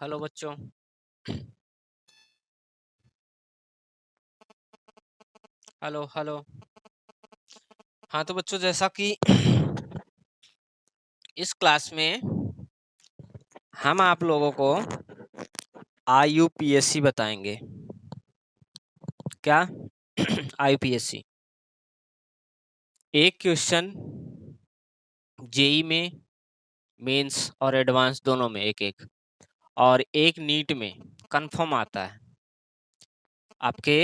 Hello बच्चों। Hello hello. हाँ तो बच्चों, जैसा कि इस क्लास में हम आप लोगों को IUPAC बताएंगे। क्या? IUPAC एक क्वेश्चन जेई में, मेंस और एडवांस दोनों में एक एक, और एक नीट में कंफर्म आता है आपके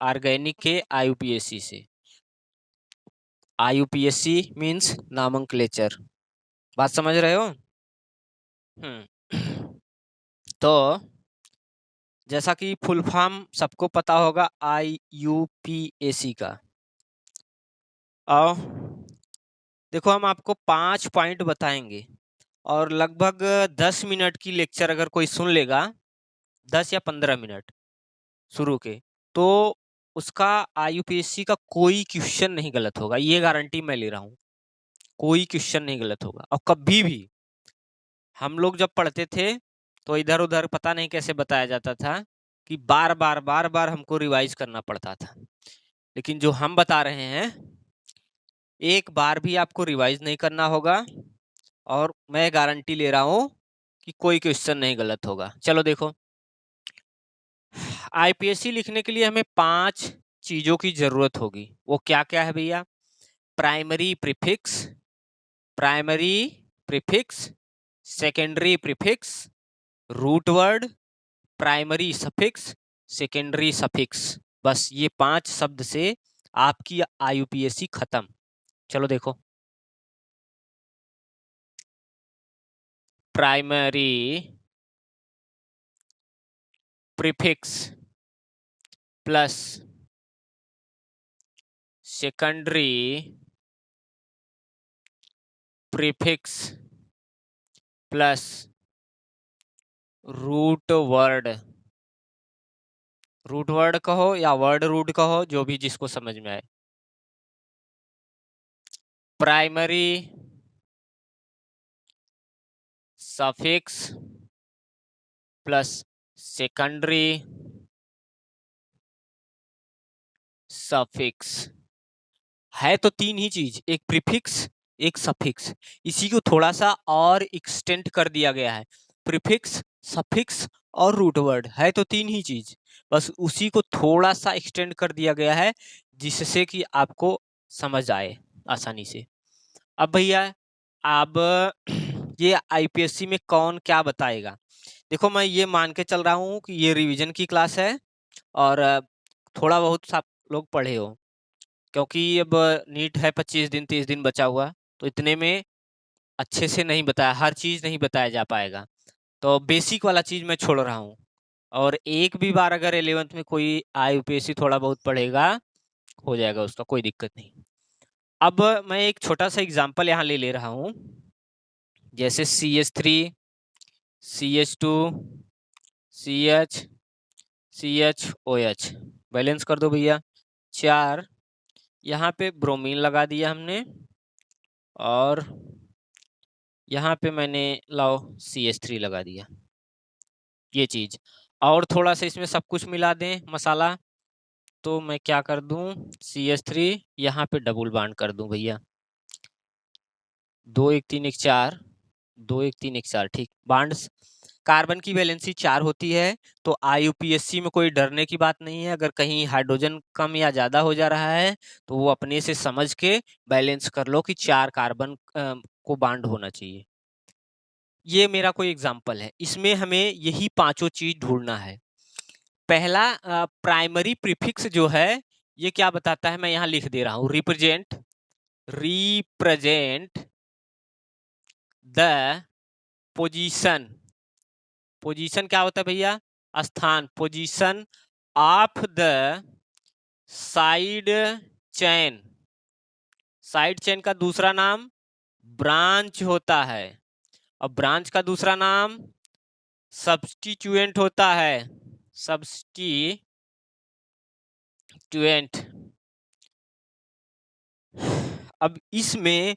ऑर्गेनिक के IUPAC से। IUPAC means nomenclature. बात समझ रहे हो? तो जैसा कि फुल फॉर्म सबको पता होगा IUPAC का। आओ देखो, हम आपको 5 पॉइंट बताएंगे और लगभग 10 मिनट की लेक्चर अगर कोई सुन लेगा, 10 या 15 मिनट शुरू के, तो उसका IUPAC का कोई क्वेश्चन नहीं गलत होगा। ये गारंटी मैं ले रहा हूँ, कोई क्वेश्चन नहीं गलत होगा। और कभी भी हम लोग जब पढ़ते थे तो इधर उधर पता नहीं कैसे बताया जाता था कि बार बार हमको रिवाइज करना पड़ता था। लेकिन जो हम बता रहे हैं, एक बार भी आपको रिवाइज नहीं करना होगा और मैं गारंटी ले रहा हूं कि कोई क्वेश्चन नहीं गलत होगा। चलो देखो, IPSC लिखने के लिए हमें 5 चीजों की जरूरत होगी। वो क्या क्या है भैया? Primary prefix, primary prefix, secondary prefix, root word, primary suffix, secondary suffix. बस ये 5 शब्द से आपकी IUPAC खत्म। चलो देखो, primary prefix plus secondary prefix plus root word. Root word कहो या वर्ड रूट कहो, जो भी जिसको समझ में आए। Primary suffix plus secondary suffix. है तो 3 ही चीज, एक प्रीफिक्स एक सफिक्स। इसी को थोड़ा सा और एक्सटेंड कर दिया गया है। प्रीफिक्स, सफिक्स और रूट वर्ड है तो 3 ही चीज, बस उसी को थोड़ा सा एक्सटेंड कर दिया गया है जिससे कि आपको समझ आए आसानी से। अब भैया, अब ये IPSC में कौन क्या बताएगा? देखो, मैं ये मान के चल रहा हूँ कि ये रिवीजन की क्लास है और थोड़ा बहुत सब लोग पढ़े हो, क्योंकि अब नीट है 25 दिन 30 दिन बचा हुआ, तो इतने में अच्छे से नहीं बताया, हर चीज नहीं बताया जा पाएगा। तो बेसिक वाला चीज मैं छोड़ रहा हूँ। और एक भी बार अगर 11th में कोई IUPAC थोड़ा बहुत पढ़ेगा, हो जाएगा उसका, कोई दिक्कत नहीं। अब मैं एक छोटा सा एग्जांपल यहाँ ले रहा हूँ, जैसे CH3, CH2, CH, CHOH। Balance कर दो भैया, 4। यहाँ पे ब्रोमीन लगा दिया हमने और यहाँ पे मैंने लाओ CH3 लगा दिया। ये चीज, और थोड़ा सा इसमें सब कुछ मिला दें मसाला, तो मैं क्या कर दूं, CH3 यहाँ पे डबल बॉन्ड कर दूं भैया। 2 1 3 1 4, 2 1 3 1 4, ठीक। बॉन्ड्स, कार्बन की वैलेंसी 4 होती है, तो IUPAC में कोई डरने की बात नहीं है। अगर कहीं हाइड्रोजन कम या ज्यादा हो जा रहा है तो वो अपने से समझ के बैलेंस कर लो कि 4 कार्बन को बॉन्ड होना चाहिए। ये मेरा कोई एग्जाम्पल है, इसमें हमें यही 5 चीज ढूंढना है। पहला प्राइमरी प्रीफिक्स जो है, ये क्या बताता है, मैं यहाँ लिख दे रहा हूँ, represent, represent the position. Position क्या होता है भैया? स्थान, position of the side chain. Side chain का दूसरा नाम ब्रांच होता है, और ब्रांच का दूसरा नाम सब्स्टिट्यूएंट होता है। सब्स्टिट्यूएंट। अब इसमें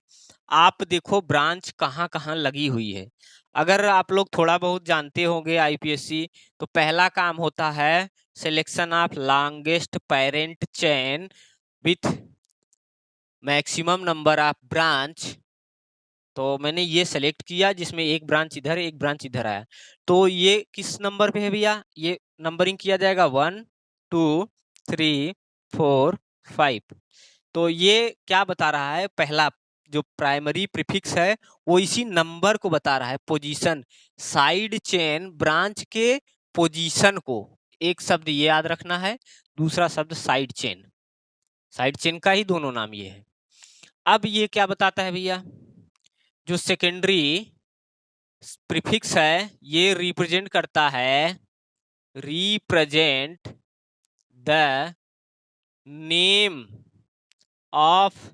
आप देखो ब्रांच कहाँ कहाँ लगी हुई है। अगर आप लोग थोड़ा बहुत जानते होंगे आईपीएससी, तो पहला काम होता है selection of longest parent chain with maximum number of branch. तो मैंने ये सेलेक्ट किया जिसमें एक ब्रांच इधर एक ब्रांच इधर आया। तो ये किस नंबर पे है भैया? ये नंबरिंग किया जाएगा 1 2 3 4 5। तो ये क्या बता रहा है? पहला जो प्राइमरी प्रीफिक्स है वो इसी नंबर को बता रहा है, पोजीशन, साइड चेन ब्रांच के पोजीशन को। एक शब्द ये याद रखना है, दूसरा शब्द साइड चेन। साइड चेन का ही दोनों नाम ये है। अब ये क्या बताता है भैया? जो सेकेंडरी प्रीफिक्स है ये रिप्रेजेंट करता है, represent the name of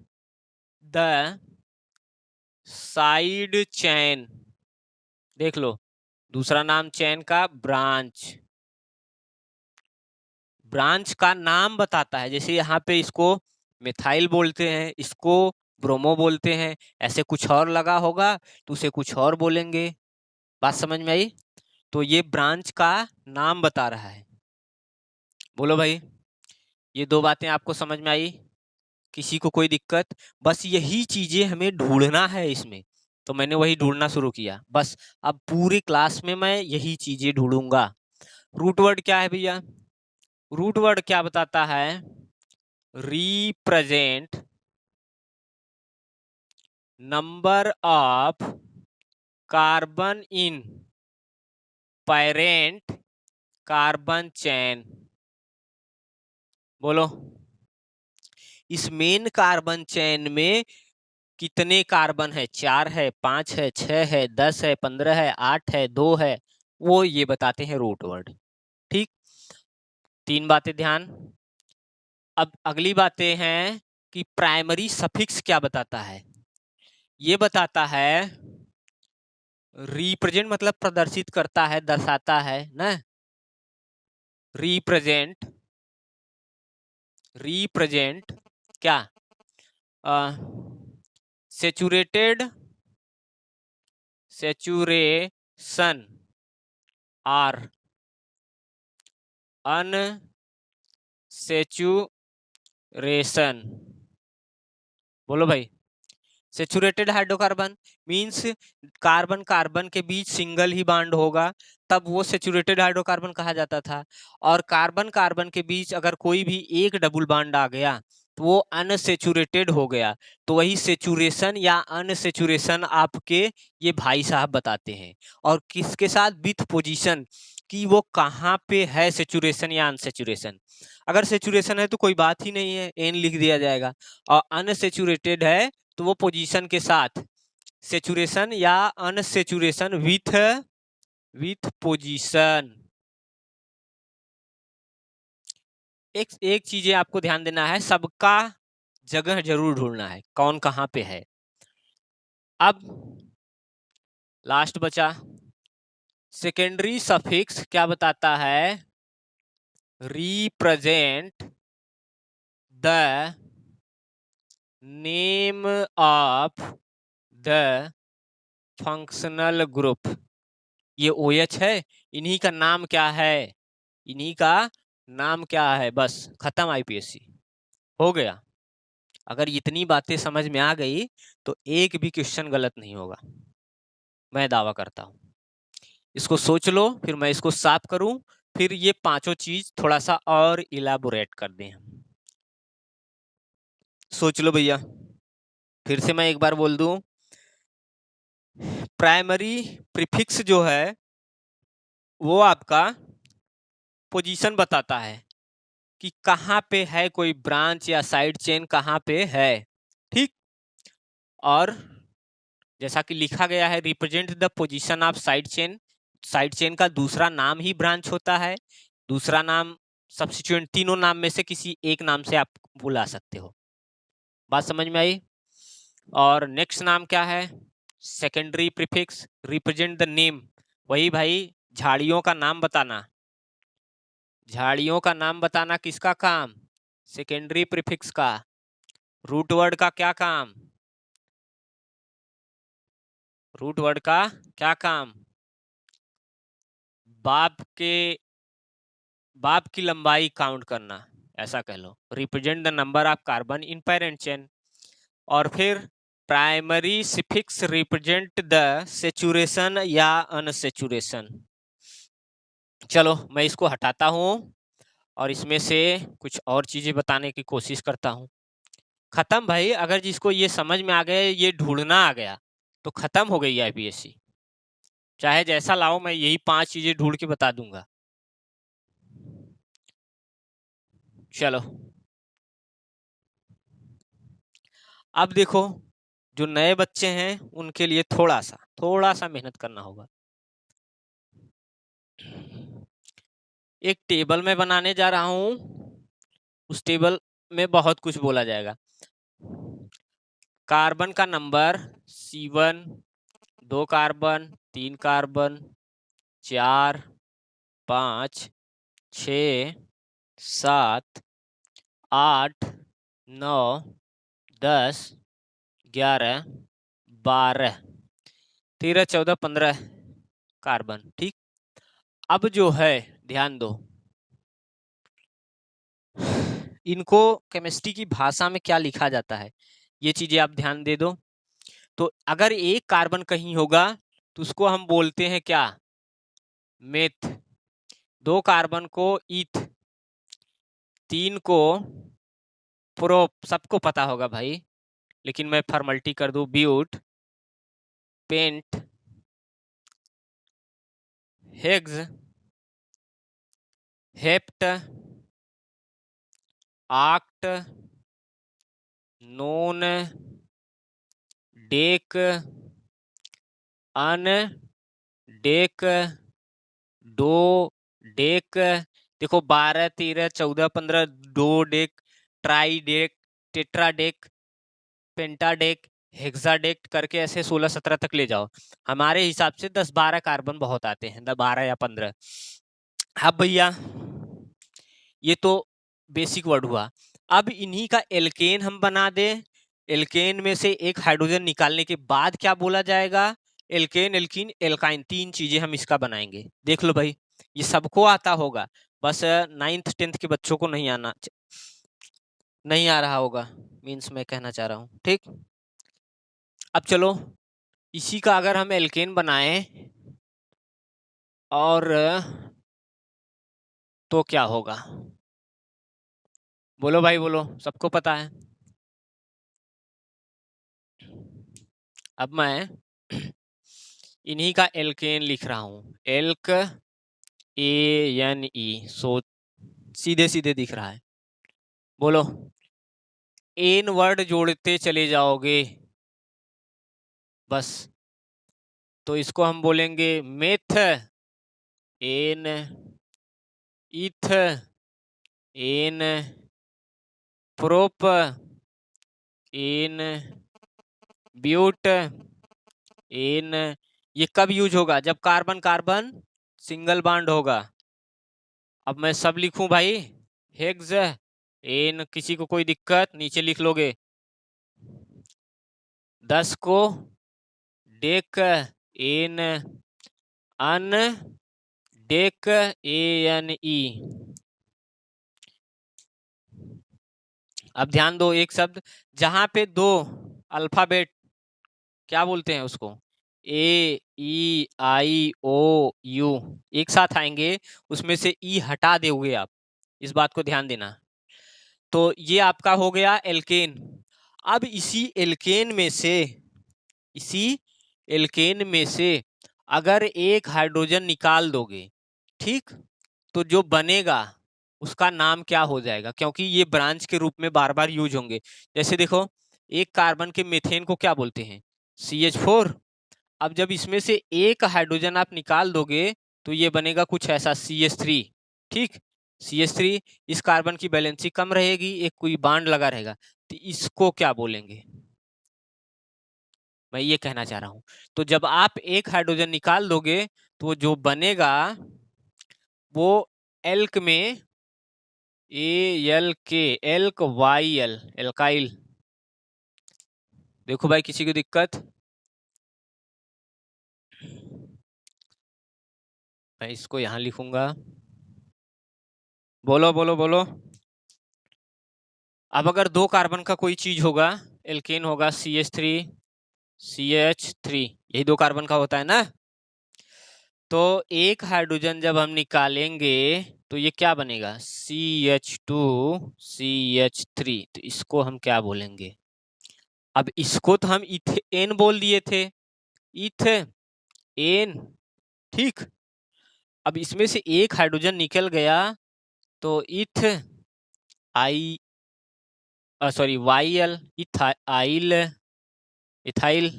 the side chain. देख लो, दूसरा नाम चेन का ब्रांच। ब्रांच का नाम बताता है। जैसे यहाँ पे इसको मिथाइल बोलते हैं, इसको ब्रोमो बोलते हैं, ऐसे कुछ और लगा होगा तो उसे कुछ और बोलेंगे। बात समझ में आई? तो ये ब्रांच का नाम बता रहा है। बोलो भाई, ये दो बातें आपको समझ में आई? किसी को कोई दिक्कत? बस यही चीजें हमें ढूंढना है इसमें, तो मैंने वही ढूंढना शुरू किया। बस अब पूरी क्लास में मैं यही चीजें ढूंढूंगा। रूट वर्ड क्या है भैया? रूट वर्ड क्या बताता है? Represent number of carbon in parent carbon chain. बोलो, इस मेन कार्बन चेन में कितने कार्बन है? 4 है, 5 है, 6 है, 10 है, 15 है, 8 है, 2 है, वो ये बताते हैं रूट वर्ड। ठीक, 3 बातें ध्यान। अब अगली बातें हैं कि प्राइमरी सफिक्स क्या बताता है? ये बताता है, रिप्रेजेंट मतलब प्रदर्शित करता है, दर्शाता है ना। रिप्रेजेंट, रिप्रेजेंट क्या? Saturated, saturation or unsaturation. बोलो भाई, saturated hydrocarbon means carbon carbon के बीच सिंगल ही बॉन्ड होगा, तब वो सेचुरेटेड हाइड्रोकार्बन कहा जाता था। और कार्बन कार्बन के बीच अगर कोई भी एक डबल बॉन्ड आ गया तो वो अनसेचुरेटेड हो गया। तो वही सेचुरेशन या अनसेचुरेशन आपके ये भाई साहब बताते हैं। और किसके साथ? विथ पोजीशन, कि वो कहाँ पे है, सेचुरेशन या अनसेचुरेशन। अगर सेचुरेशन है तो कोई बात ही नहीं है, एन लिख दिया जाएगा। और अनसेचुरेटेड है तो वो पोजीशन के साथ सेचुरेशन या अनसेचुरेशन विथ विथ पोजीशन। एक एक चीजें आपको ध्यान देना है, सबका जगह जरूर ढूंढना है, कौन कहाँ पे है। अब लास्ट बचा सेकेंडरी सफिक्स, क्या बताता है? Represent the name of the functional group. ये OH है, इन्हीं का नाम क्या है? इन्हीं का नाम क्या है? बस खत्म, आईपीएससी हो गया। अगर इतनी बातें समझ में आ गई तो एक भी क्वेश्चन गलत नहीं होगा, मैं दावा करता हूं। इसको सोच लो, फिर मैं इसको साफ करूं, फिर ये पांचों चीज थोड़ा सा और इलाबोरेट कर दें। सोच लो भैया, फिर से मैं एक बार बोल दूं, प्राइमरी प्रीफिक्स जो है वो आपका पोजीशन बताता है कि कहाँ पे है कोई ब्रांच या साइड चेन, कहाँ पे है। ठीक, और जैसा कि लिखा गया है, represent the position of side chain. Side chain का दूसरा नाम ही ब्रांच होता है। दूसरा नाम सब्स्टिट्यूएंट, तीनों नाम में से किसी एक नाम से आप बुला सकते हो। बात समझ में आई? और नेक्स्ट नाम क्या है? Secondary prefix, represent the name. वही भाई, झाड़ियों का नाम बताना। झाड़ियों का नाम बताना किसका काम? सेकेंडरी प्रीफिक्स का। रूट वर्ड का क्या काम? रूट वर्ड का क्या काम? बाप की लंबाई काउंट करना, ऐसा कह लो। Represent the number of carbon in parent chain. और फिर primary suffix represent the saturation या अनसेचुरेशन। चलो मैं इसको हटाता हूं और इसमें से कुछ और चीजें बताने की कोशिश करता हूं। खत्म भाई, अगर जिसको ये समझ में आ गया, ये ढूंढना आ गया, तो खत्म हो गई आईपीएससी। चाहे जैसा लाओ, मैं यही 5 चीजें ढूंढ के बता दूंगा। चलो अब देखो, जो नए बच्चे हैं उनके लिए थोड़ा सा मेहनत करना होगा। एक टेबल में बनाने जा रहा हूं, उस टेबल में बहुत कुछ बोला जाएगा। कार्बन का number C1, 2 carbon, 3 carbon, 4, 5, 6, 7, 8, 9, 10, 11, 12, 13, 14, 15 carbon. ठीक, अब जो है ध्यान दो, इनको केमिस्ट्री की भाषा में क्या लिखा जाता है, ये चीजें आप ध्यान दे दो। तो अगर एक कार्बन कहीं होगा तो उसको हम बोलते हैं क्या? मेथ। 2 कार्बन को ईथ, 3 को प्रोप, सबको पता होगा भाई, लेकिन मैं फॉर्मेलिटी कर दूं, but, pent, hex, hept, oct, non, dec, undec, dodec. देखो 12, 13, 14, 15, dodec, tridec, tetradec, pentadec, hexadec करके ऐसे 16, 17 तक ले जाओ। हमारे हिसाब से 10, 12 कार्बन बहुत आते हैं, 12 या 15। अब भैया ये तो बेसिक वर्ड हुआ। अब इन्हीं का एल्केन हम बना दे, एल्केन में से एक हाइड्रोजन निकालने के बाद क्या बोला जाएगा? एल्केन, एल्कीन, एल्काइन, 3 चीजें हम इसका बनाएंगे। देख लो भाई, ये सबको आता होगा, बस 9th 10th के बच्चों को नहीं आ रहा होगा, मीन्स मैं कहना चाह रहा हूँ। ठीक, अब चलो इसी का अगर हम एल्केन बनाएं और तो क्या होगा? बोलो भाई बोलो, सबको पता है। अब मैं इन्हीं का एल्केन लिख रहा हूं, एल्क, ANE, सो सीधे सीधे दिख रहा है। बोलो, एन वर्ड जोड़ते चले जाओगे बस। तो इसको हम बोलेंगे meth, ane, eth, ane, prop, ane, but, ane. ये कब यूज होगा? जब कार्बन कार्बन सिंगल बॉन्ड होगा। अब मैं सब लिखूं भाई, हेक्स, एन, किसी को कोई दिक्कत? नीचे लिख लोगे। 10 को डेक, एन, अन डेक, ANE। अब ध्यान दो, एक शब्द जहां पे 2 अल्फाबेट, क्या बोलते हैं उसको, A, E, I, O, U एक साथ आएंगे, उसमें से ई हटा दोगे आप, इस बात को ध्यान देना। तो ये आपका हो गया एल्केन। अब इसी एल्केन में से अगर एक हाइड्रोजन निकाल दोगे, ठीक, तो जो बनेगा उसका नाम क्या हो जाएगा? क्योंकि ये ब्रांच के रूप में बार बार यूज होंगे। जैसे देखो, एक कार्बन के मीथेन को क्या बोलते हैं? CH4। अब जब इसमें से एक हाइड्रोजन आप निकाल दोगे तो ये बनेगा कुछ ऐसा, CH3। ठीक, CH3, इस कार्बन की वैलेंसी कम रहेगी, एक कोई बॉन्ड लगा रहेगा, तो इसको क्या बोलेंगे? मैं ये कहना चाह रहा हूं। तो जब आप एक हाइड्रोजन निकाल दोगे तो जो बनेगा वो एल्क में, ALK, एल्क, YL, एल्काइल। देखो भाई, किसी की दिक्कत? मैं इसको यहाँ लिखूंगा। बोलो बोलो बोलो। अब अगर दो कार्बन का कोई चीज होगा, एल्केन होगा CH3 CH3, यही दो कार्बन का होता है ना। तो एक हाइड्रोजन जब हम निकालेंगे तो ये क्या बनेगा, CH2 CH3। तो इसको हम क्या बोलेंगे? अब इसको तो हम इथेन बोल दिए थे, इथेन, ठीक। अब इसमें से एक हाइड्रोजन निकल गया तो इथ आई सॉरी YL, इथाइल, इथाइल।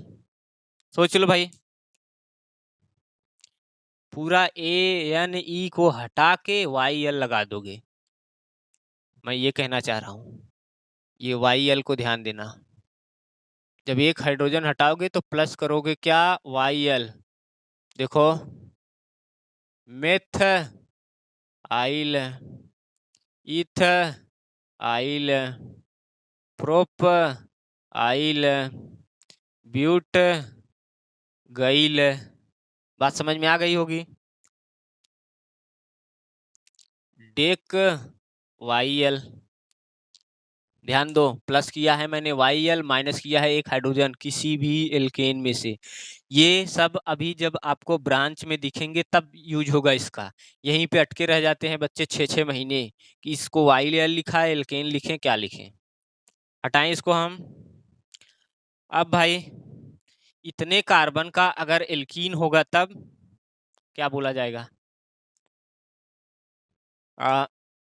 सोच लो भाई, पूरा ANE को हटा के YL लगा दोगे। मैं ये कहना चाह रहा हूं, ये YL को ध्यान देना। जब एक हाइड्रोजन हटाओगे तो प्लस करोगे क्या, YL। देखो, मेथ आइल, इथ आइल, प्रोप आइल, ब्यूट गईल। बात समझ में आ गई होगी। डेक YL, ध्यान दो, प्लस किया है मैंने YL, माइनस किया है एक हाइड्रोजन किसी भी एल्केन में से। ये सब अभी जब आपको ब्रांच में दिखेंगे तब यूज होगा इसका। यहीं पे अटके रह जाते हैं बच्चे 6-6 महीने कि इसको YL लिखा है, एल्केन लिखें, क्या लिखें। हटाएं इसको हम। अब भाई इतने कार्बन का अगर एल्कीन होगा तब क्या बोला जाएगा?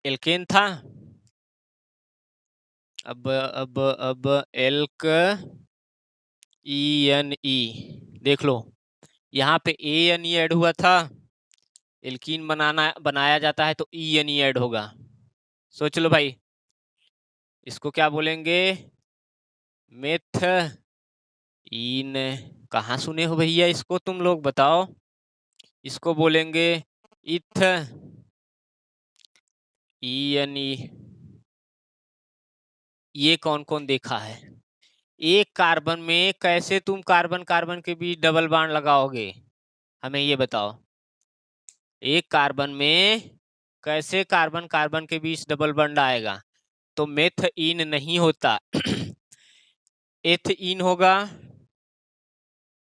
एल्केन था, अब एल्क ENE, देख लो यहाँ पे ANE ऐड हुआ था, एल्कीन बनाया जाता है तो ENE ऐड होगा। सोच लो भाई, इसको क्या बोलेंगे? मेथ इन। कहाँ सुने हो भैया इसको, तुम लोग बताओ। इसको बोलेंगे इथ ENE। ये कौन कौन देखा है? एक कार्बन में कैसे तुम कार्बन कार्बन के बीच डबल बॉन्ड लगाओगे, हमें ये बताओ। एक कार्बन में कैसे कार्बन कार्बन के बीच डबल बॉन्ड आएगा? तो मेथ इन नहीं होता एथ इन होगा,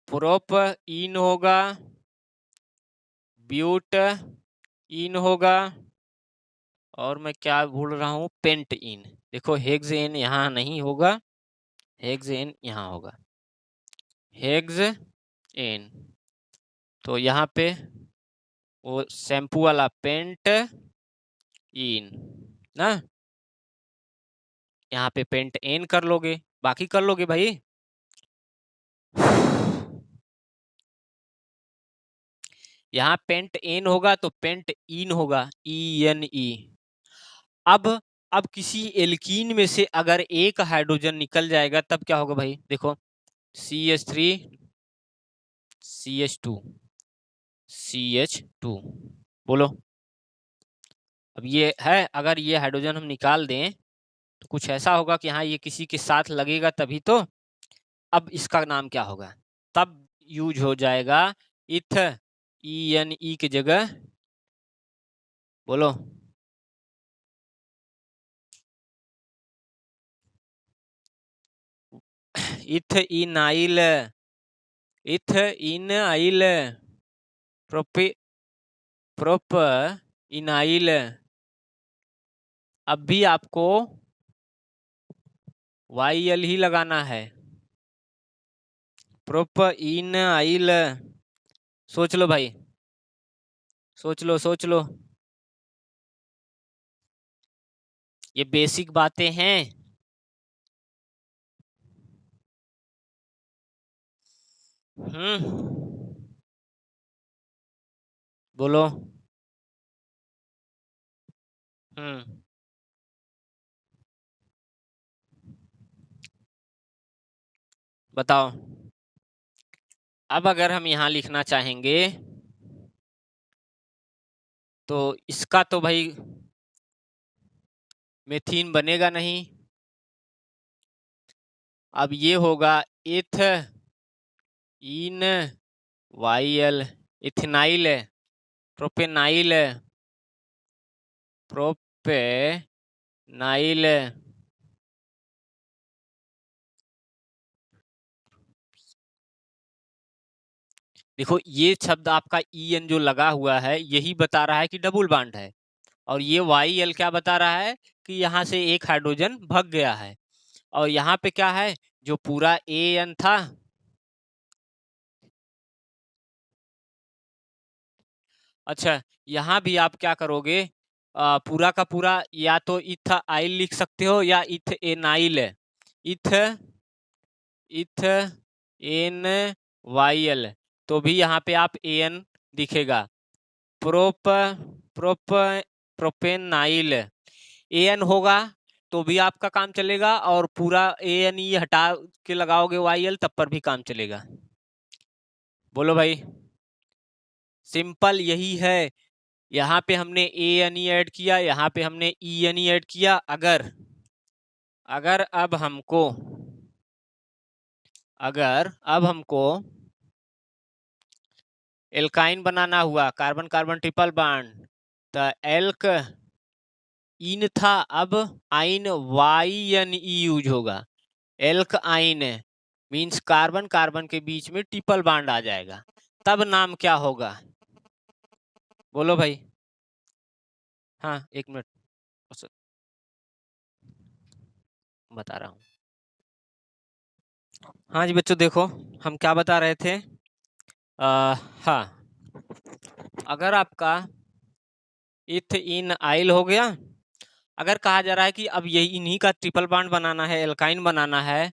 प्रोप इन होगा, ब्यूट इन होगा, और मैं क्या भूल रहा हूं, पेंट इन। देखो हेक्स एन यहाँ नहीं होगा, हेक्स एन यहाँ होगा, हेक्स एन। तो यहाँ पे वो शैम्पू वाला पेंट इन ना, यहाँ पे पेंट एन कर लोगे, बाकी कर लोगे भाई। यहाँ पेंट एन होगा तो पेंट इन होगा, ENE। अब किसी एल्कीन में से अगर एक हाइड्रोजन निकल जाएगा तब क्या होगा भाई? देखो CH3 CH2 CH2, बोलो। अब ये है, अगर ये हाइड्रोजन हम निकाल दें तो कुछ ऐसा होगा कि हाँ ये किसी के साथ लगेगा तभी तो। अब इसका नाम क्या होगा? तब यूज हो जाएगा इथ ENE की जगह, बोलो। इथ इनाइल, इथ इनाइल, प्रोप इनाइल। अब भी आपको YL ही लगाना है, प्रोप इनाइल। सोच लो भाई, सोच लो सोच लो, ये बेसिक बातें हैं। बोलो। बताओ। अब अगर हम यहाँ लिखना चाहेंगे तो इसका तो भाई मेथीन बनेगा नहीं। अब ये होगा इथ इन YL, इथेनाइल प्रोपेनाइल, प्रोपेनाइल, देखो ये शब्द आपका EN जो लगा हुआ है यही बता रहा है कि डबल बॉन्ड है, और ये YL क्या बता रहा है कि यहाँ से एक हाइड्रोजन भग गया है। और यहाँ पे क्या है, जो पूरा AN था, अच्छा यहाँ भी आप क्या करोगे, पूरा का पूरा या तो इथ आइल लिख सकते हो या इथ एनाइल, इथ इथ एन YL, तो भी यहाँ पे आप AN दिखेगा। प्रोप प्रोप प्रोपेनाइल AN होगा तो भी आपका काम चलेगा, और पूरा ANE हटा के लगाओगे YL तब पर भी काम चलेगा। बोलो भाई, सिंपल यही है। यहाँ पे हमने ANE ऐड किया, यहाँ पे हमने ENE ऐड किया। अगर अगर अब हमको अगर अब हमको एल्काइन बनाना हुआ, कार्बन कार्बन ट्रिपल बॉन्ड, तो एल्क इन था, अब आइन YNE यूज होगा। एल्क आइन मीन्स कार्बन कार्बन के बीच में ट्रिपल बॉन्ड आ जाएगा, तब नाम क्या होगा? बोलो भाई। हाँ, एक मिनट बता रहा हूँ। हाँ जी बच्चों, देखो हम क्या बता रहे थे। हाँ, अगर आपका इथ इन आइल हो गया, अगर कहा जा रहा है कि अब यही इन्हीं का ट्रिपल बॉन्ड बनाना है, एल्काइन बनाना है,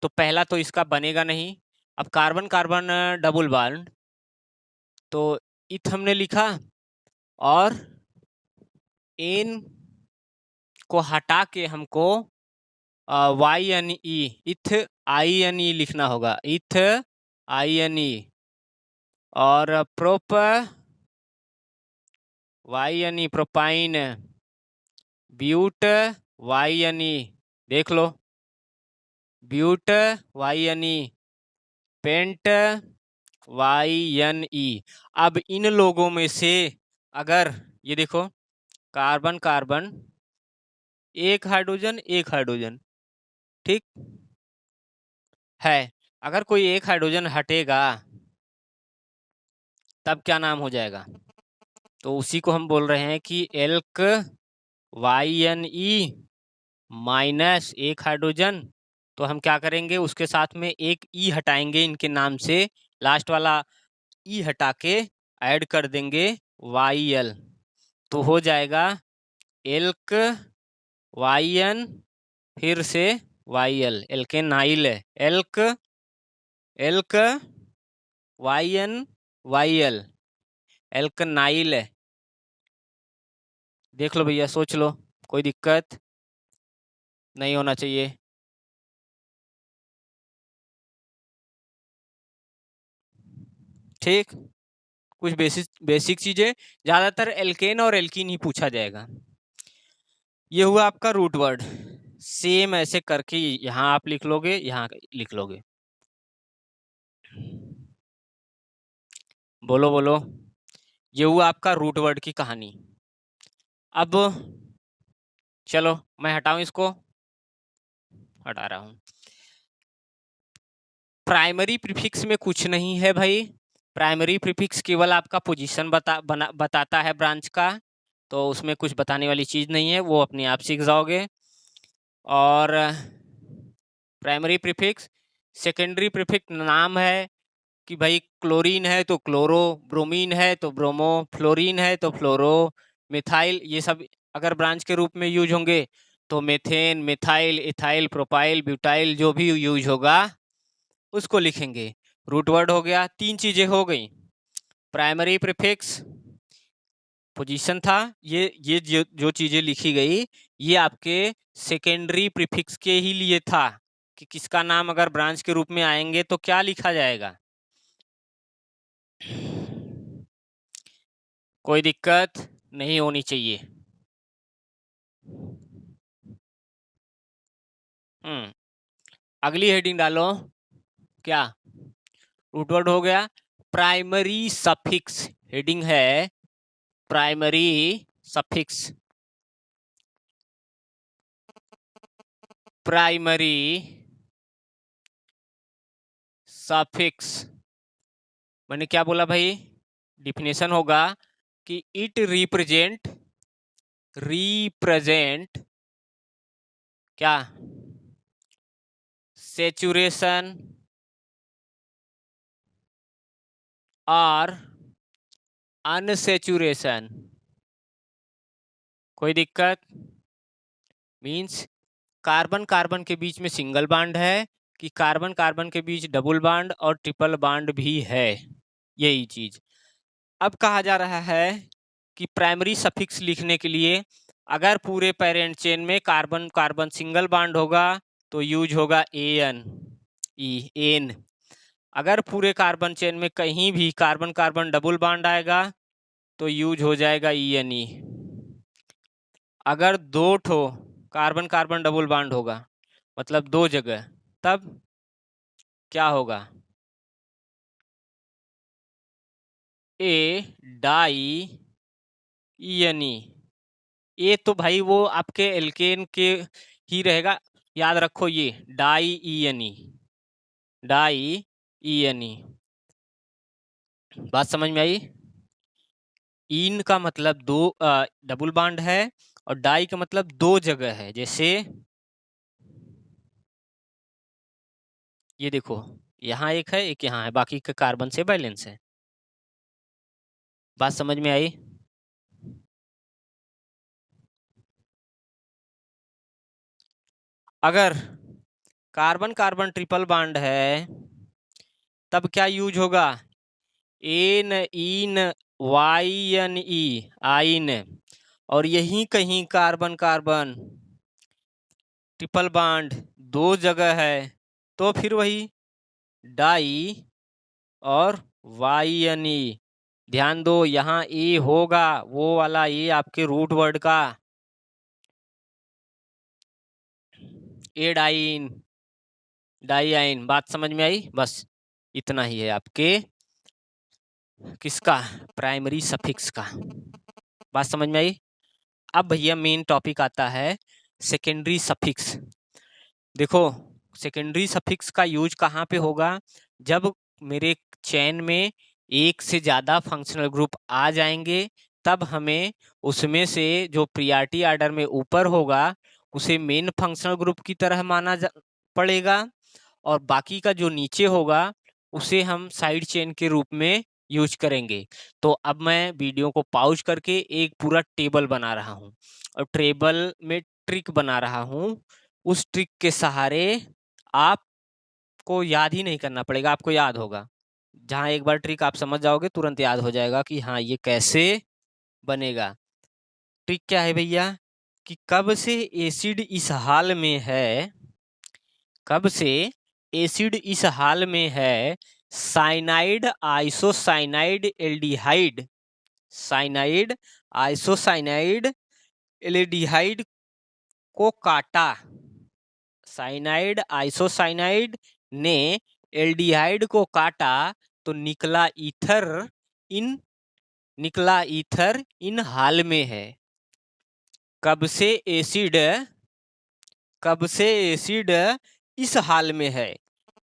तो पहला तो इसका बनेगा नहीं। अब कार्बन कार्बन डबल बॉन्ड, तो इथ हमने लिखा, और एन को हटा के हमको YNE, इथ INE लिखना होगा, इथ INE, और prop YNE propyne, but YNE, देख लो, ब्यूट YNE, पेंट YNE। अब इन लोगों में से अगर ये देखो, कार्बन कार्बन एक हाइड्रोजन एक हाइड्रोजन, ठीक है, अगर कोई एक हाइड्रोजन हटेगा तब क्या नाम हो जाएगा? तो उसी को हम बोल रहे हैं कि एल्क YNE माइनस एक हाइड्रोजन, तो हम क्या करेंगे, उसके साथ में एक E हटाएंगे इनके नाम से, लास्ट वाला E हटा के ऐड कर देंगे YL, तो हो जाएगा एल्क YN फिर से YL, alkenyl, elk elk YN YL, एल्कनाइल। देख लो भैया, सोच लो, कोई दिक्कत नहीं होना चाहिए। ठीक, कुछ बेसिक चीजें, ज्यादातर एल्केन और एल्कीन ही पूछा जाएगा। ये हुआ आपका रूट वर्ड, सेम ऐसे करके यहाँ आप लिख लोगे, यहाँ लिख लोगे। बोलो बोलो, ये हुआ आपका रूट वर्ड की कहानी। अब चलो मैं हटाऊं इसको, हटा रहा हूं। प्राइमरी प्रीफिक्स में कुछ नहीं है भाई, प्राइमरी प्रीफिक्स केवल आपका पोजीशन बताता है ब्रांच का, तो उसमें कुछ बताने वाली चीज नहीं है, वो अपने आप सीख जाओगे। और प्राइमरी प्रीफिक्स, सेकेंडरी प्रीफिक्स नाम है कि भाई क्लोरीन है तो क्लोरो, ब्रोमीन है तो ब्रोमो, फ्लोरीन है तो फ्लोरो, मिथाइल, ये सब अगर ब्रांच के रूप में यूज होंगे तो methane, methyl, ethyl, propyl, butyl, जो भी यूज होगा उसको लिखेंगे। रूट वर्ड हो गया, तीन चीजें हो गई, प्राइमरी प्रीफिक्स, पोजीशन था, ये जो चीजें लिखी गई ये आपके सेकेंडरी प्रीफिक्स के ही लिए था, कि किसका नाम अगर ब्रांच के रूप में आएंगे तो क्या लिखा जाएगा। कोई दिक्कत नहीं होनी चाहिए। अगली हेडिंग डालो, क्या रूट वर्ड हो गया। प्राइमरी सफिक्स हेडिंग है, प्राइमरी सफिक्स, प्राइमरी सफिक्स मैंने क्या बोला भाई? डिफिनेशन होगा कि इट रिप्रेजेंट क्या? सेचुरेशन और अनसेचुरेशन। कोई दिक्कत? मीन्स कार्बन कार्बन के बीच में सिंगल बॉन्ड है कि कार्बन कार्बन के बीच डबल बॉन्ड और ट्रिपल बॉन्ड भी है, यही चीज। अब कहा जा रहा है कि प्राइमरी सफिक्स लिखने के लिए अगर पूरे पेरेंट चेन में कार्बन कार्बन सिंगल बॉन्ड होगा तो यूज होगा एन, एन। अगर पूरे कार्बन चेन में कहीं भी कार्बन कार्बन डबल बॉन्ड आएगा तो यूज हो जाएगा एन ई। अगर दो ठो कार्बन कार्बन डबल बॉन्ड होगा, मतलब दो जगह, तब क्या होगा? ए डाई एन ई। ये तो भाई वो आपके एल्केन के ही रहेगा, याद रखो, ये di N E, di N E. बात समझ में आई? इन का मतलब दो डबल बॉन्ड है और डाई का मतलब दो जगह है। जैसे ये देखो, यहाँ एक है, एक यहाँ है, बाकी का कार्बन से बैलेंस है। बात समझ में आई? अगर कार्बन कार्बन ट्रिपल बॉन्ड है तब क्या यूज होगा? एन इन वाई एन ई, आइन। और यहीं कहीं कार्बन कार्बन ट्रिपल बॉन्ड दो जगह है तो फिर वही डाई और वाई एन ई। ध्यान दो, यहाँ ए होगा, वो वाला ए आपके रूट वर्ड का ए डाइन, डाइआइन। बात समझ में आई? बस इतना ही है आपके किसका? प्राइमरी सफिक्स का। बात समझ में आई? अब भैया मेन टॉपिक आता है सेकेंडरी सफिक्स। देखो, सेकेंडरी सफिक्स का यूज कहाँ पे होगा? जब मेरे चेन में एक से ज्यादा फंक्शनल ग्रुप आ जाएंगे तब हमें उसमें से जो प्रियॉरिटी ऑर्डर में ऊपर होगा उसे मेन फंक्शनल ग्रुप की तरह माना पड़ेगा, और बाकी का जो नीचे होगा उसे हम साइड चेन के रूप में यूज करेंगे। तो अब मैं वीडियो को पॉज करके एक पूरा टेबल बना रहा हूँ और टेबल में ट्रिक बना रहा हूँ। उस ट्रिक के सहारे आपको याद ही नहीं करना पड़ेगा, आपको याद होगा। जहाँ एक बार ट्रिक आप समझ जाओगे तुरंत याद हो जाएगा कि हाँ ये कैसे बनेगा। ट्रिक क्या है भैया? कि कब से एसिड इस हाल में है, कब से एसिड इस हाल में है, cyanide isocyanide aldehyde, cyanide isocyanide aldehyde को काटा। साइनाइड आइसोसाइनाइड ने एल्डिहाइड को काटा तो निकला ईथर इन हाल में है। कब से एसिड इस हाल में है,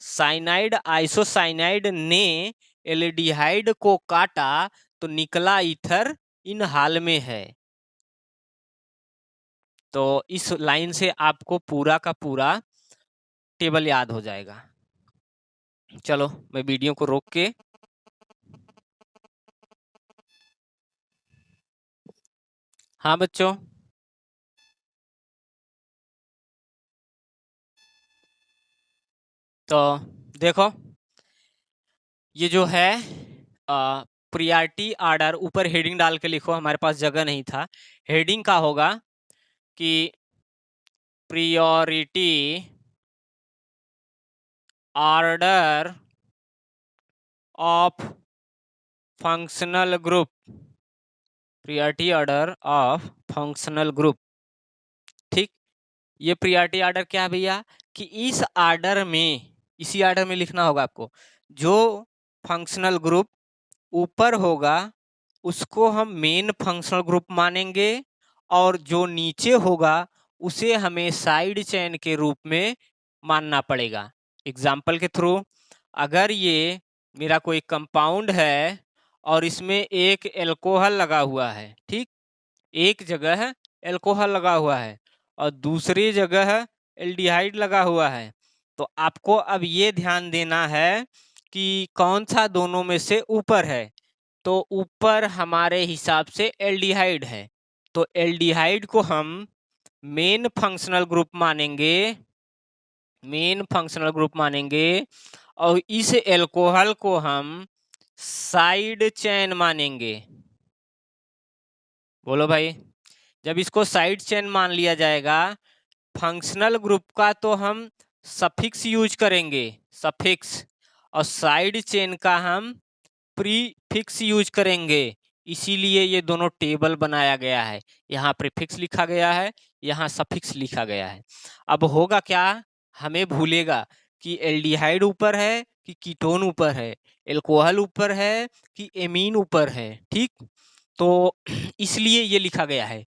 साइनाइड आइसोसाइनाइड ने एल्डिहाइड को काटा तो निकला ईथर इन हाल में है। तो इस लाइन से आपको पूरा का पूरा टेबल याद हो जाएगा। चलो मैं वीडियो को रोक के, हाँ बच्चों, तो देखो ये जो है प्रियॉरिटी ऑर्डर, ऊपर हेडिंग डाल के लिखो, हमारे पास जगह नहीं था। हेडिंग का होगा कि priority order of functional group, priority order of functional group. ठीक, ये प्रियॉरिटी ऑर्डर क्या है भैया? कि इस ऑर्डर में, इसी ऑर्डर में लिखना होगा आपको। जो फंक्शनल ग्रुप ऊपर होगा उसको हम मेन फंक्शनल ग्रुप मानेंगे और जो नीचे होगा उसे हमें साइड चेन के रूप में मानना पड़ेगा। एग्जाम्पल के थ्रू, अगर ये मेरा कोई कंपाउंड है और इसमें एक एल्कोहल लगा हुआ है, ठीक, एक जगह एल्कोहल लगा हुआ है और दूसरी जगह एल्डिहाइड लगा हुआ है, तो आपको अब ये ध्यान देना है कि कौन सा दोनों में से ऊपर है। तो ऊपर हमारे हिसाब से एल्डिहाइड है, तो एल्डिहाइड को हम मेन फंक्शनल ग्रुप मानेंगे, मेन फंक्शनल ग्रुप मानेंगे और इस एल्कोहल को हम साइड चेन मानेंगे। बोलो भाई, जब इसको साइड चेन मान लिया जाएगा, फंक्शनल ग्रुप का तो हम सफिक्स यूज करेंगे, सफिक्स, और साइड चेन का हम प्रीफिक्स यूज करेंगे। इसीलिए ये दोनों टेबल बनाया गया है, यहाँ प्रीफिक्स लिखा गया है, यहाँ सफिक्स लिखा गया है। अब होगा क्या, हमें भूलेगा कि एल्डिहाइड ऊपर है कि कीटोन ऊपर है, एल्कोहल ऊपर है कि एमीन ऊपर है, ठीक। तो इसलिए ये लिखा गया है,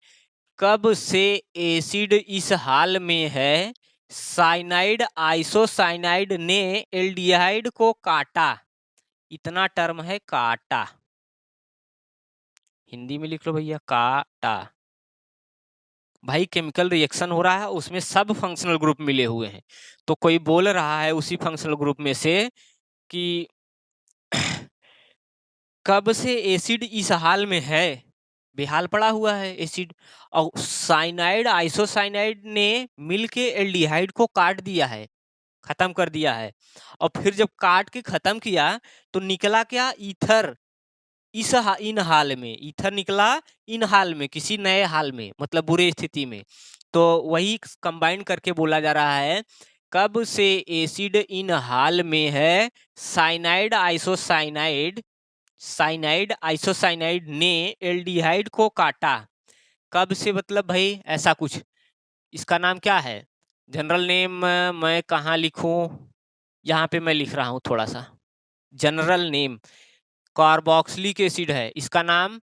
कब से एसिड इस हाल में है, साइनाइड आइसोसाइनाइड ने एल्डिहाइड को काटा। इतना टर्म है काटा, हिंदी में लिख लो भैया, काटा। भाई केमिकल रिएक्शन हो रहा है, उसमें सब फंक्शनल ग्रुप मिले हुए हैं, तो कोई बोल रहा है उसी फंक्शनल ग्रुप में से कि कब से एसिड इस हाल में है, बेहाल पड़ा हुआ है एसिड, और साइनाइड आइसोसाइनाइड ने मिलके एल्डिहाइड को काट दिया है, खत्म कर दिया है। और फिर जब काट के खत्म किया तो निकला क्या, ईथर। इन हाल में ईथर निकला, इन हाल में, किसी नए हाल में, मतलब बुरे स्थिति में। तो वही कंबाइन करके बोला जा रहा है, कब से एसिड इन हाल में है, साइनाइड आइसोसाइनाइड, साइनाइड आइसोसाइनाइड ने एल्डिहाइड को काटा। कब से मतलब भाई ऐसा कुछ, इसका नाम क्या है, जनरल नेम मैं कहाँ लिखूं, यहाँ पे मैं लिख रहा हूँ थोड़ा सा जनरल नेम। कार्बोक्सिलिक एसिड है, इसका नाम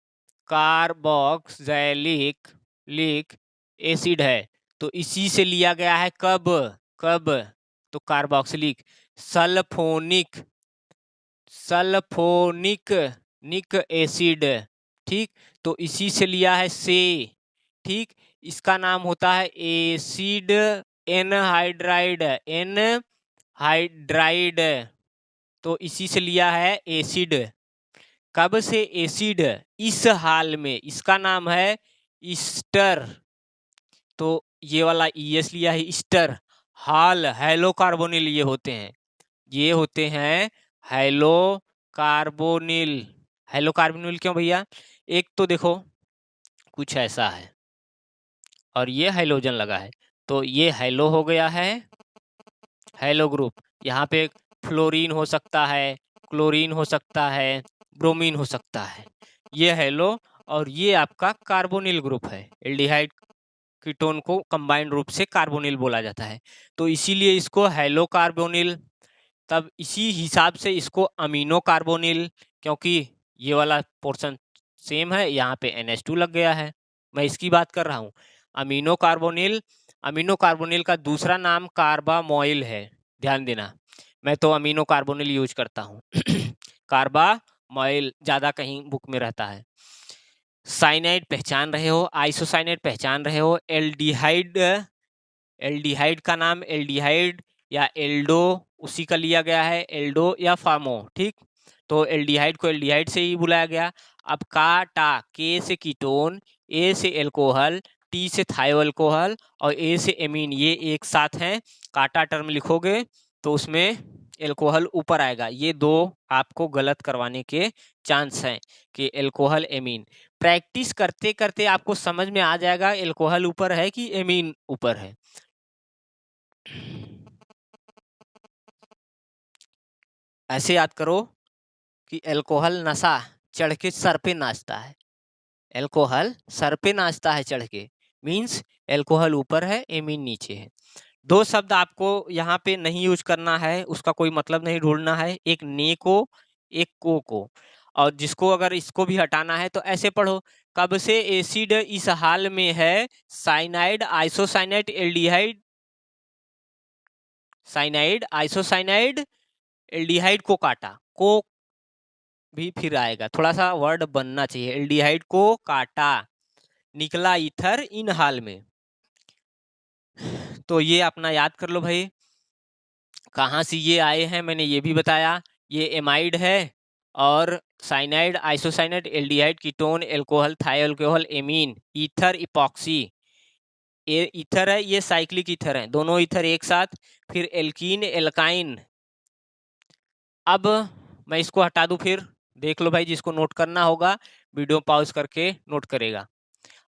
कार्बोक्सिलिक लिक एसिड है, तो इसी से लिया गया है। कब, कब, तो कार्बोक्सिलिक। सल्फोनिक, सल्फोनिक निक एसिड, ठीक, तो इसी से लिया है से, ठीक। इसका नाम होता है एसिड एनहाइड्राइड, एनहाइड्राइड, तो इसी से लिया है एसिड। कब से एसिड इस हाल में, इसका नाम है ईस्टर, तो ये वाला ईएस लिया है, ईस्टर। हाल हेलोकार्बोनिल ये होते हैं, ये होते हैं हेलोकार्बोनिल। हेलोकार्बोनिल क्यों भैया, एक तो देखो कुछ ऐसा है और ये हाइलोजन लगा है, तो ये हेलो हो गया है, हेलो ग्रुप। यहाँ पे फ्लोरीन हो सकता है, क्लोरीन हो सकता है, ब्रोमीन हो सकता है, ये हेलो। और ये आपका कार्बोनिल ग्रुप है, एल्डिहाइड कीटोन को कंबाइंड रूप से कार्बोनिल बोला जाता है, तो इसीलिए इसको हेलो कार्बोनिल। तब इसी हिसाब से इसको अमीनो कार्बोनिल, क्योंकि ये वाला पोर्शन सेम है, यहाँ पे NH2 लग गया है, मैं इसकी बात कर रहा हूँ। अमीनो कार्बोनिल, अमीनो कार्बोनिल का दूसरा नाम कार्बामोइल है, ध्यान देना, मैं तो अमीनो कार्बोनिल यूज करता हूँ कार्बामोइल ज़्यादा कहीं बुक में रहता है। साइनाइड पहचान रहे हो, आइसोसाइनाइड पहचान रहे हो, एल्डिहाइड, एल्डिहाइड का नाम एल्डिहाइड या एल्डो उसी का लिया गया है, एल्डो या फार्मो, ठीक। तो एल्डिहाइड को एल्डिहाइड से ही बुलाया गया। अब काटा, के से कीटोन, ए से एल्कोहल, टी से थायो अल्कोहल और ए से एमीन, ये एक साथ हैं। काटा टर्म लिखोगे तो उसमें एल्कोहल ऊपर आएगा, ये दो आपको गलत करवाने के चांस हैं कि एल्कोहल एमीन। प्रैक्टिस करते करते आपको समझ में आ जाएगा एल्कोहल ऊपर है कि एमीन ऊपर है। ऐसे याद करो कि एल्कोहल नशा चढ़ के सर पे नाचता है, एल्कोहल सर पे नाचता है चढ़ के, मीन्स एल्कोहल ऊपर है, एमीन नीचे है। दो शब्द आपको यहाँ पे नहीं यूज करना है, उसका कोई मतलब नहीं ढूंढना है, एक ने को, एक को। और जिसको अगर इसको भी हटाना है तो ऐसे पढ़ो, कब से एसिड इस हाल में है, cyanide isocyanide aldehyde, cyanide isocyanide aldehyde को काटा, को भी फिर आएगा, थोड़ा सा वर्ड बनना चाहिए, एल्डिहाइड को काटा, निकला ईथर इन हाल में। तो ये अपना याद कर लो भाई, कहाँ से ये आए हैं मैंने ये भी बताया। ये एमाइड है और cyanide isocyanide aldehyde ketone alcohol थायो अल्कोहल एमीन ईथर इपॉक्सी, ये ईथर है, ये साइक्लिक ईथर है, दोनों ईथर एक साथ, फिर एल्कीन एल्काइन। अब मैं इसको हटा दूं, फिर देख लो भाई, जिसको नोट करना होगा वीडियो पॉज करके नोट करेगा।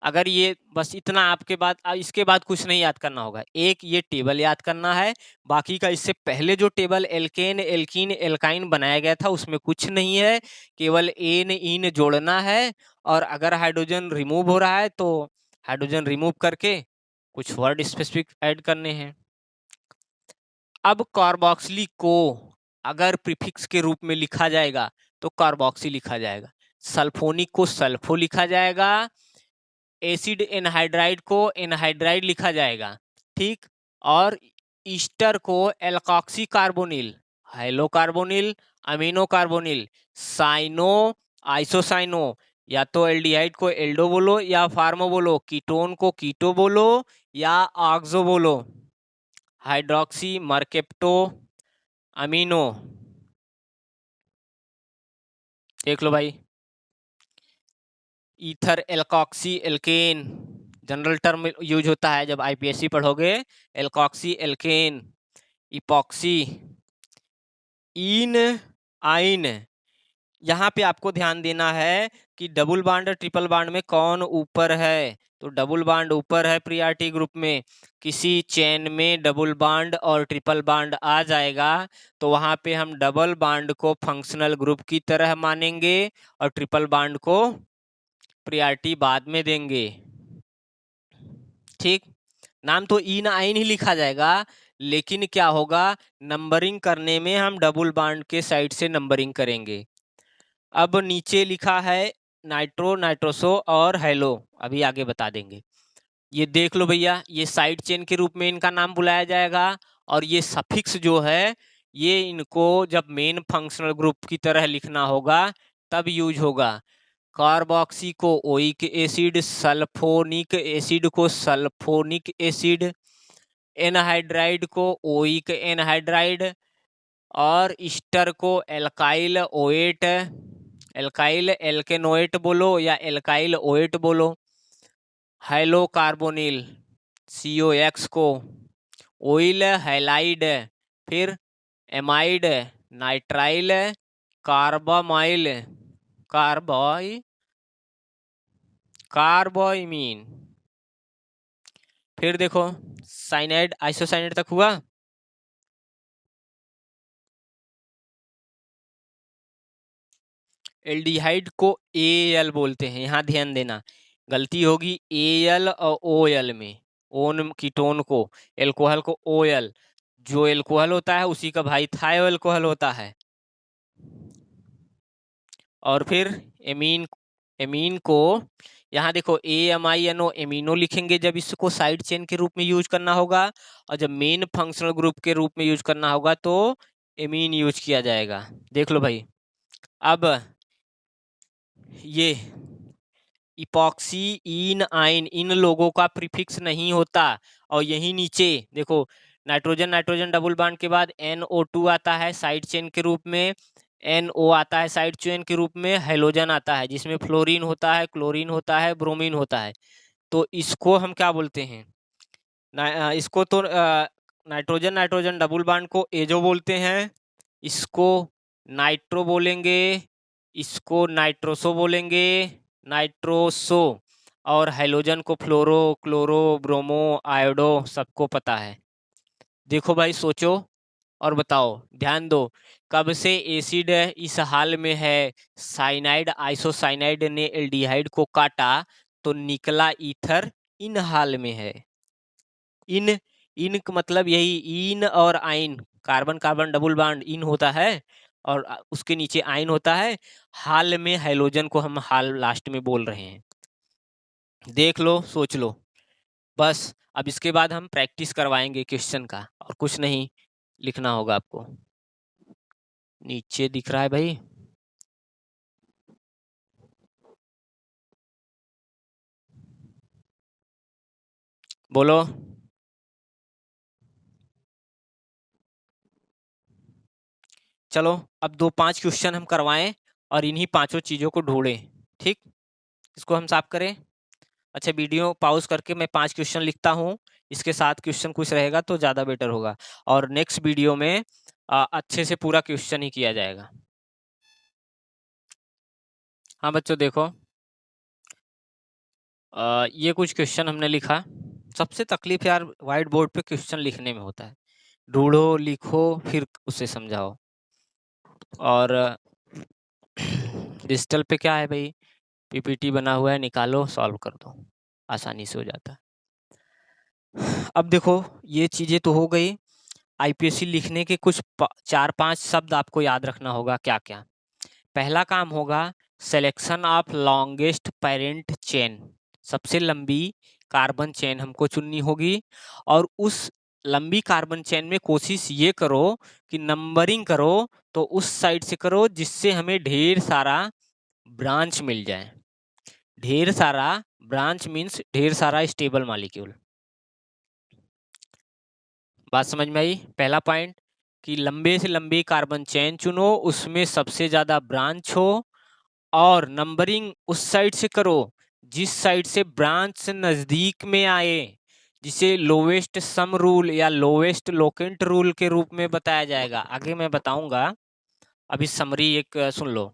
अगर ये बस इतना आपके बाद, इसके बाद कुछ नहीं याद करना होगा, एक ये टेबल याद करना है, बाकी का इससे पहले जो टेबल एल्केन एल्कीन एल्काइन बनाया गया था उसमें कुछ नहीं है, केवल एन इन जोड़ना है, और अगर हाइड्रोजन रिमूव हो रहा है तो हाइड्रोजन रिमूव करके कुछ वर्ड स्पेसिफिक ऐड करने हैं। अब कार्बोक्सिलिक को अगर प्रीफिक्स के रूप में लिखा जाएगा तो कार्बोक्सी लिखा जाएगा, सल्फोनिक को सल्फो लिखा जाएगा, एसिड एनहाइड्राइड को एनहाइड्राइड लिखा जाएगा, ठीक, और ईस्टर को alkoxy carbonyl, halo carbonyl, amino carbonyl, cyano isocyano, या तो एल्डिहाइड को एल्डो बोलो या फार्मो बोलो, कीटोन को कीटो बोलो या ऑक्सो बोलो, हाइड्रोक्सी मर्केप्टो अमीनो, देख लो भाई, ether alkoxy alkane, general term use होता है जब आईपीएससी पढ़ोगे, एल्कॉक्सी एल्केन, इपॉक्सी, इन आइन। यहाँ पे आपको ध्यान देना है कि डबल बांड ट्रिपल बांड में कौन ऊपर है, तो डबल बांड ऊपर है प्रियॉरिटी ग्रुप में, किसी चेन में डबल बांड और ट्रिपल बांड आ जाएगा तो वहां पे हम डबल बांड को फंक्शनल ग्रुप की तरह मानेंगे और ट्रिपल बांड को प्रियॉरिटी बाद में देंगे, ठीक। नाम तो इन आइन ही लिखा जाएगा, लेकिन क्या होगा, नंबरिंग करने में हम डबल बांड के साइड से नंबरिंग करेंगे। अब नीचे लिखा है नाइट्रो नाइट्रोसो और हेलो, अभी आगे बता देंगे। ये देख लो भैया, ये साइड चेन के रूप में इनका नाम बुलाया जाएगा, और ये सफिक्स जो है ये इनको जब मेन फंक्शनल ग्रुप की तरह लिखना होगा तब यूज होगा। कार्बोक्सी को ओइक एसिड, सल्फोनिक एसिड को सल्फोनिक एसिड, एनहाइड्राइड को ओइक एनहाइड्राइड, और ईस्टर को एल्काइल ओएट, एल्काइल एल्केनोएट बोलो या एल्काइल ओएट बोलो, हाइलो कार्बोनिल COX को, ओइल हैलाइड, फिर एमाइड नाइट्राइल, कार्बामाइल कार्बोइमीन, फिर देखो साइनाइड आइसोसाइनाइड तक हुआ। एल्डिहाइड को AL बोलते हैं, यहाँ ध्यान देना, गलती होगी AL और OL में, ओन कीटोन को, एल्कोहल को OL, जो एल्कोहल होता है उसी का भाई थायो एल्कोहल होता है। और फिर एमीन, एमीन को यहाँ देखो AMINO एमिनो लिखेंगे जब इसको साइड चेन के रूप में यूज करना होगा, और जब मेन फंक्शनल ग्रुप के रूप में यूज करना होगा तो एमीन यूज किया जाएगा, देख लो भाई। अब ये इपॉक्सी इन आइन, इन लोगों का प्रीफिक्स नहीं होता, और यही नीचे देखो नाइट्रोजन नाइट्रोजन डबल बॉन्ड के बाद NO2 आता है साइड चेन के रूप में, NO आता है साइड चेन के रूप में, हेलोजन आता है जिसमें फ्लोरीन होता है, क्लोरीन होता है, ब्रोमीन होता है। तो इसको हम क्या बोलते हैं, इसको तो नाइट्रोजन नाइट्रोजन डबल बॉन्ड को एजो बोलते हैं, इसको नाइट्रो बोलेंगे, इसको नाइट्रोसो बोलेंगे, नाइट्रोसो, और हेलोजन को फ्लोरो क्लोरो ब्रोमो आयोडो, सबको पता है। देखो भाई सोचो और बताओ, ध्यान दो, कब से एसिड इस हाल में है, साइनाइड आइसोसाइनाइड ने एल्डिहाइड को काटा तो निकला ईथर इन हाल में है। इन इन का मतलब यही, इन और आइन, carbon carbon double bond in होता है, और उसके नीचे आयन होता है। हाल में हैलोजन को हम हाल लास्ट में बोल रहे हैं। देख लो, सोच लो बस। अब इसके बाद हम प्रैक्टिस करवाएंगे क्वेश्चन का, और कुछ नहीं लिखना होगा आपको। नीचे दिख रहा है भाई? बोलो। चलो अब 2-5 क्वेश्चन हम करवाएं और इन्हीं 5 चीजों को ढूंढें। ठीक, इसको हम साफ करें। अच्छा, वीडियो पॉज करके मैं 5 क्वेश्चन लिखता हूँ, इसके साथ क्वेश्चन कुछ रहेगा तो ज़्यादा बेटर होगा। और नेक्स्ट वीडियो में अच्छे से पूरा क्वेश्चन ही किया जाएगा। हाँ बच्चों देखो, ये कुछ क्वेश्चन हमने लिखा। सबसे तकलीफ यार व्हाइट बोर्ड पे क्वेश्चन लिखने में होता है। ढूंढो, लिखो, फिर उसे समझाओ। और डिजिटल पे क्या है भाई, पीपीटी बना हुआ है, निकालो, सॉल्व कर दो, आसानी से हो जाता है। अब देखो, ये चीजें तो हो गई। आईपीएससी लिखने के कुछ 4-5 शब्द आपको याद रखना होगा। क्या क्या? पहला काम होगा selection of longest parent chain. सबसे लंबी कार्बन चेन हमको चुननी होगी, और उस लंबी कार्बन चेन में कोशिश ये करो कि नंबरिंग करो तो उस साइड से करो जिससे हमें ढेर सारा ब्रांच मिल जाए। ढेर सारा ब्रांच मीन्स ढेर सारा स्टेबल मॉलिक्यूल। बात समझ में आई? पहला पॉइंट कि लंबे से लंबी कार्बन चेन चुनो, उसमें सबसे ज्यादा ब्रांच हो, और नंबरिंग उस साइड से करो जिस साइड से ब्रांच नजदीक में आए, जिसे लोवेस्ट सम रूल या लोवेस्ट लोकेंट रूल के रूप में बताया जाएगा। आगे मैं बताऊंगा, अभी समरी एक सुन लो।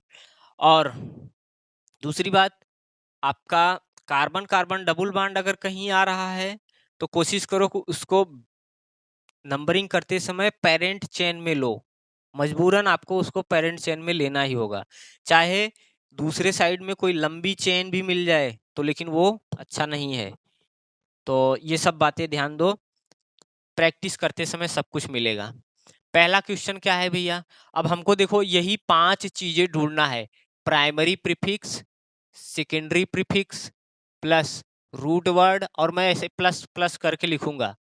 और दूसरी बात, आपका कार्बन कार्बन डबल बॉन्ड अगर कहीं आ रहा है तो कोशिश करो कि उसको नंबरिंग करते समय पेरेंट चेन में लो। मजबूरन आपको उसको पेरेंट चेन में लेना ही होगा, चाहे दूसरे साइड में कोई लंबी चेन भी मिल जाए तो, लेकिन वो अच्छा नहीं है। तो ये सब बातें ध्यान दो, प्रैक्टिस करते समय सब कुछ मिलेगा। पहला क्वेश्चन क्या है भैया? अब हमको देखो यही 5 चीजें ढूंढना है। Primary prefix, secondary prefix, plus root word, और मैं ऐसे प्लस प्लस करके लिखूंगा,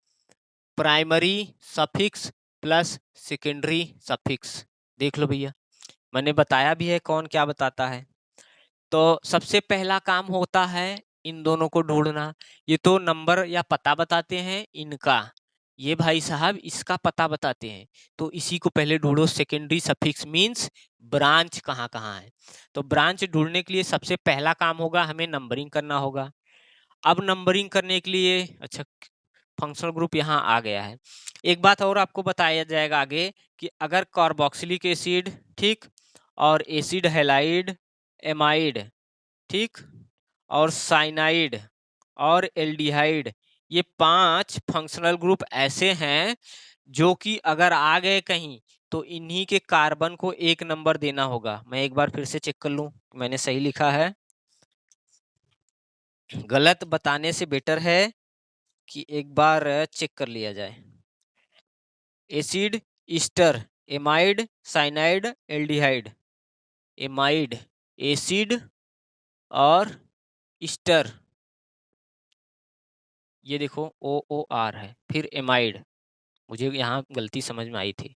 primary suffix plus secondary suffix. देख लो भैया, मैंने बताया भी है कौन क्या बताता है। तो सबसे पहला काम होता है इन दोनों को ढूंढना। ये तो नंबर या पता बताते हैं इनका, ये भाई साहब इसका पता बताते हैं। तो इसी को पहले ढूंढो। सेकेंडरी सफिक्स मींस ब्रांच कहाँ कहाँ है। तो ब्रांच ढूंढने के लिए सबसे पहला काम होगा हमें नंबरिंग करना होगा। अब नंबरिंग करने के लिए, अच्छा, फंक्शनल ग्रुप यहाँ आ गया है। एक बात और आपको बताया जाएगा आगे कि अगर कार्बोक्सिलिक एसिड, ठीक, और एसिड हैलाइड, एमाइड, ठीक, और साइनाइड और एल्डिहाइड, ये 5 फंक्शनल ग्रुप ऐसे हैं जो कि अगर आ गए कहीं तो इन्हीं के कार्बन को 1 नंबर देना होगा। मैं एक बार फिर से चेक कर लूं मैंने सही लिखा है। गलत बताने से बेटर है कि एक बार चेक कर लिया जाए। Acid, Easter, amide, cyanide, aldehyde. Amide, acid और ईस्टर, ये देखो ओ ओ आर है, फिर एमाइड। मुझे यहाँ गलती समझ में आई थी।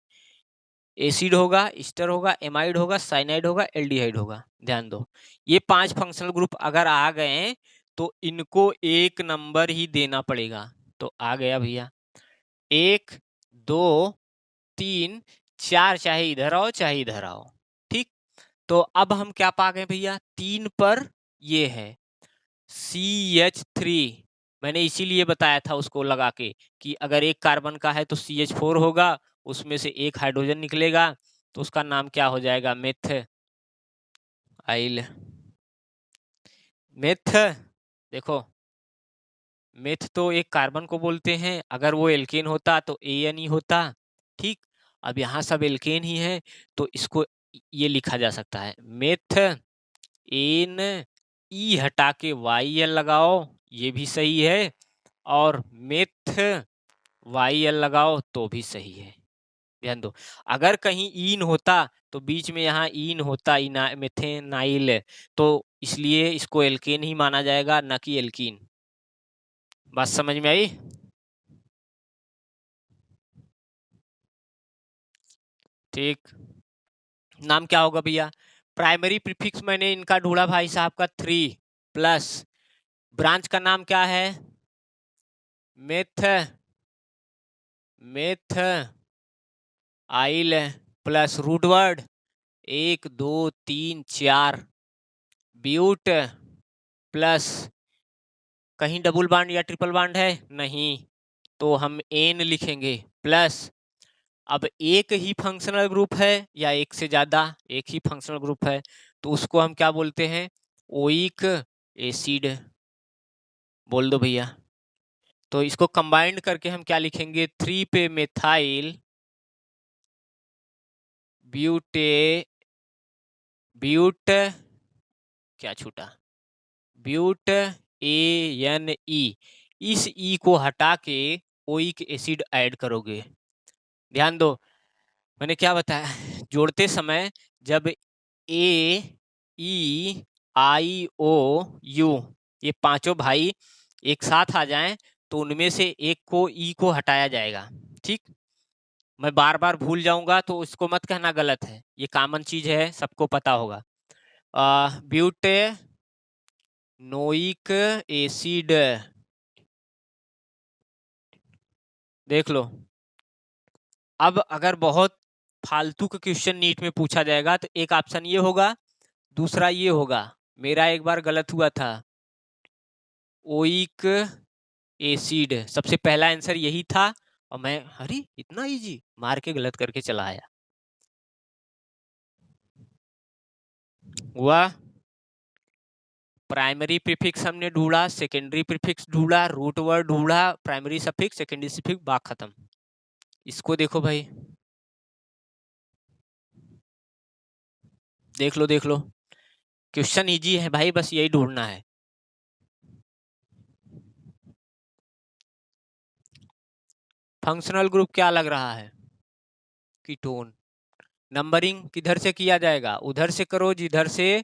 एसिड होगा, ईस्टर होगा, एमाइड होगा, साइनाइड होगा, एल्डिहाइड होगा। ध्यान दो, ये 5 फंक्शनल ग्रुप अगर आ गए तो इनको 1 नंबर ही देना पड़ेगा। तो आ गया भैया 1, 2, 3, 4, चाहे इधर आओ चाहे इधर आओ, ठीक। तो अब हम क्या पा गए भैया? 3 पर ये है CH3। मैंने इसीलिए बताया था उसको लगा के कि अगर एक कार्बन का है तो CH4 होगा, उसमें से एक हाइड्रोजन निकलेगा तो उसका नाम क्या हो जाएगा? आइल मेथ। देखो, मेथ तो एक कार्बन को बोलते हैं, अगर वो एल्केन होता तो ANE होता, ठीक। अब यहाँ सब एल्केन ही है तो इसको ये लिखा जा सकता है मेथ, एन ई हटा के YL लगाओ, ये भी सही है, और मेथ YL लगाओ तो भी सही है। ध्यान दो, अगर कहीं ईन होता तो बीच में यहाँ ईन होता, मेथेनाइल, तो इसलिए इसको एल्केन ही माना जाएगा, ना कि एल्कीन। बात समझ में आई? ठीक, नाम क्या होगा भैया? प्राइमरी प्रीफिक्स मैंने इनका ढूंढा भाई साहब का 3 प्लस, ब्रांच का नाम क्या है? Meth methyl plus root word 1 2 3 4, but plus, कहीं डबल बॉन्ड या ट्रिपल बॉन्ड है नहीं, तो हम एन लिखेंगे प्लस, अब एक ही फंक्शनल ग्रुप है या एक से ज्यादा, एक ही फंक्शनल ग्रुप है तो उसको हम क्या बोलते हैं? Oic acid. बोल दो भैया। तो इसको कंबाइंड करके हम क्या लिखेंगे? 3 पे मेथाइल ब्यूटे ब्यूट, क्या छूटा? ब्यूट ANE, इस ई को हटा के ओइक एसिड ऐड करोगे। ध्यान दो, मैंने क्या बताया? जोड़ते समय जब AEIOU ये पांचों भाई एक साथ आ जाएं तो उनमें से एक को ई को हटाया जाएगा। ठीक, मैं बार बार भूल जाऊंगा तो इसको मत कहना गलत है, ये कॉमन चीज है, सबको पता होगा। ब्यूटे नोइक एसिड, देख लो। अब अगर बहुत फालतू का क्वेश्चन नीट में पूछा जाएगा तो एक ऑप्शन ये होगा, दूसरा ये होगा। मेरा एक बार गलत हुआ था, ओइक एसिड सबसे पहला आंसर यही था और मैं अरे इतना इजी मार के गलत करके चला आया। हुआ, प्राइमरी प्रीफिक्स हमने ढूंढा, सेकेंडरी प्रीफिक्स ढूंढा, रूट वर्ड ढूंढा, प्राइमरी सफिक्स, सेकेंडरी सफिक्स, बात खत्म। इसको देखो भाई, देख लो देख लो, क्वेश्चन इजी है भाई, बस यही ढूंढना है। फंक्शनल ग्रुप क्या लग रहा है? कीटोन। नंबरिंग किधर से किया जाएगा? उधर से करो जिधर से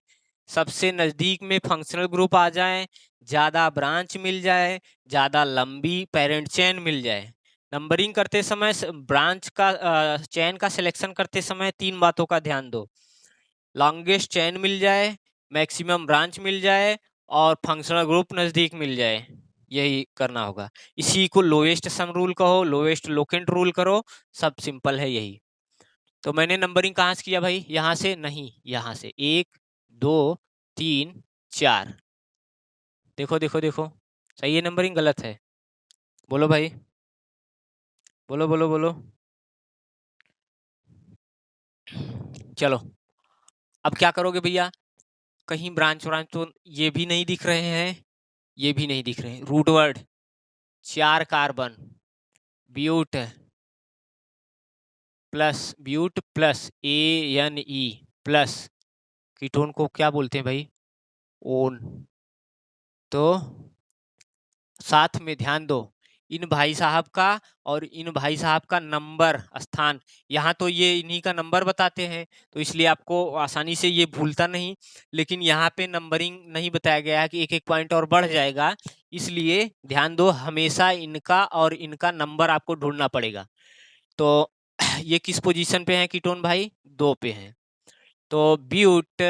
सबसे नजदीक में फंक्शनल ग्रुप आ जाए, ज्यादा ब्रांच मिल जाए, ज्यादा लंबी पेरेंट चेन मिल जाए। नंबरिंग करते समय ब्रांच का चेन का सिलेक्शन करते समय तीन बातों का ध्यान दो, लॉन्गेस्ट चेन मिल जाए, मैक्सिमम ब्रांच मिल जाए और फंक्शनल ग्रुप नजदीक मिल जाए, यही करना होगा। इसी को लोएस्ट सम रूल कहो, लोएस्ट लोकेंट रूल करो, सब सिंपल है यही। तो मैंने नंबरिंग कहाँ से किया भाई? यहाँ से नहीं, यहाँ से 1 2 3 4, देखो देखो देखो, सही है नंबरिंग, गलत है? बोलो भाई, बोलो बोलो बोलो। चलो, अब क्या करोगे भैया? कहीं ब्रांच ब्रांच तो ये भी नहीं दिख रहे हैं, ये भी नहीं दिख रहे हैं। Root word 4 carbon, but plus ANE plus, ketone को क्या बोलते हैं भाई? ओन। तो साथ में ध्यान दो, इन भाई साहब का और इन भाई साहब का नंबर स्थान, यहाँ तो ये इन्हीं का नंबर बताते हैं तो इसलिए आपको आसानी से ये भूलता नहीं, लेकिन यहाँ पे नंबरिंग नहीं बताया गया है कि एक एक पॉइंट और बढ़ जाएगा, इसलिए ध्यान दो, हमेशा इनका और इनका नंबर आपको ढूंढना पड़ेगा। तो ये किस पोजीशन पे है कीटोन भाई? 2 पे है। तो ब्यूट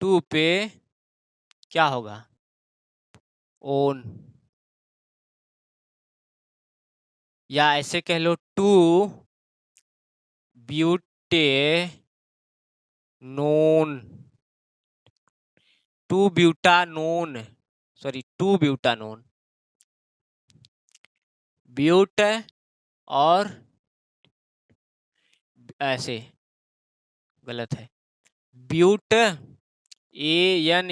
2 पे क्या होगा? ओन, या ऐसे कह लो 2 butanone, 2 butanone, sorry 2 butanone, but और ऐसे गलत है, ब्यूट ANE,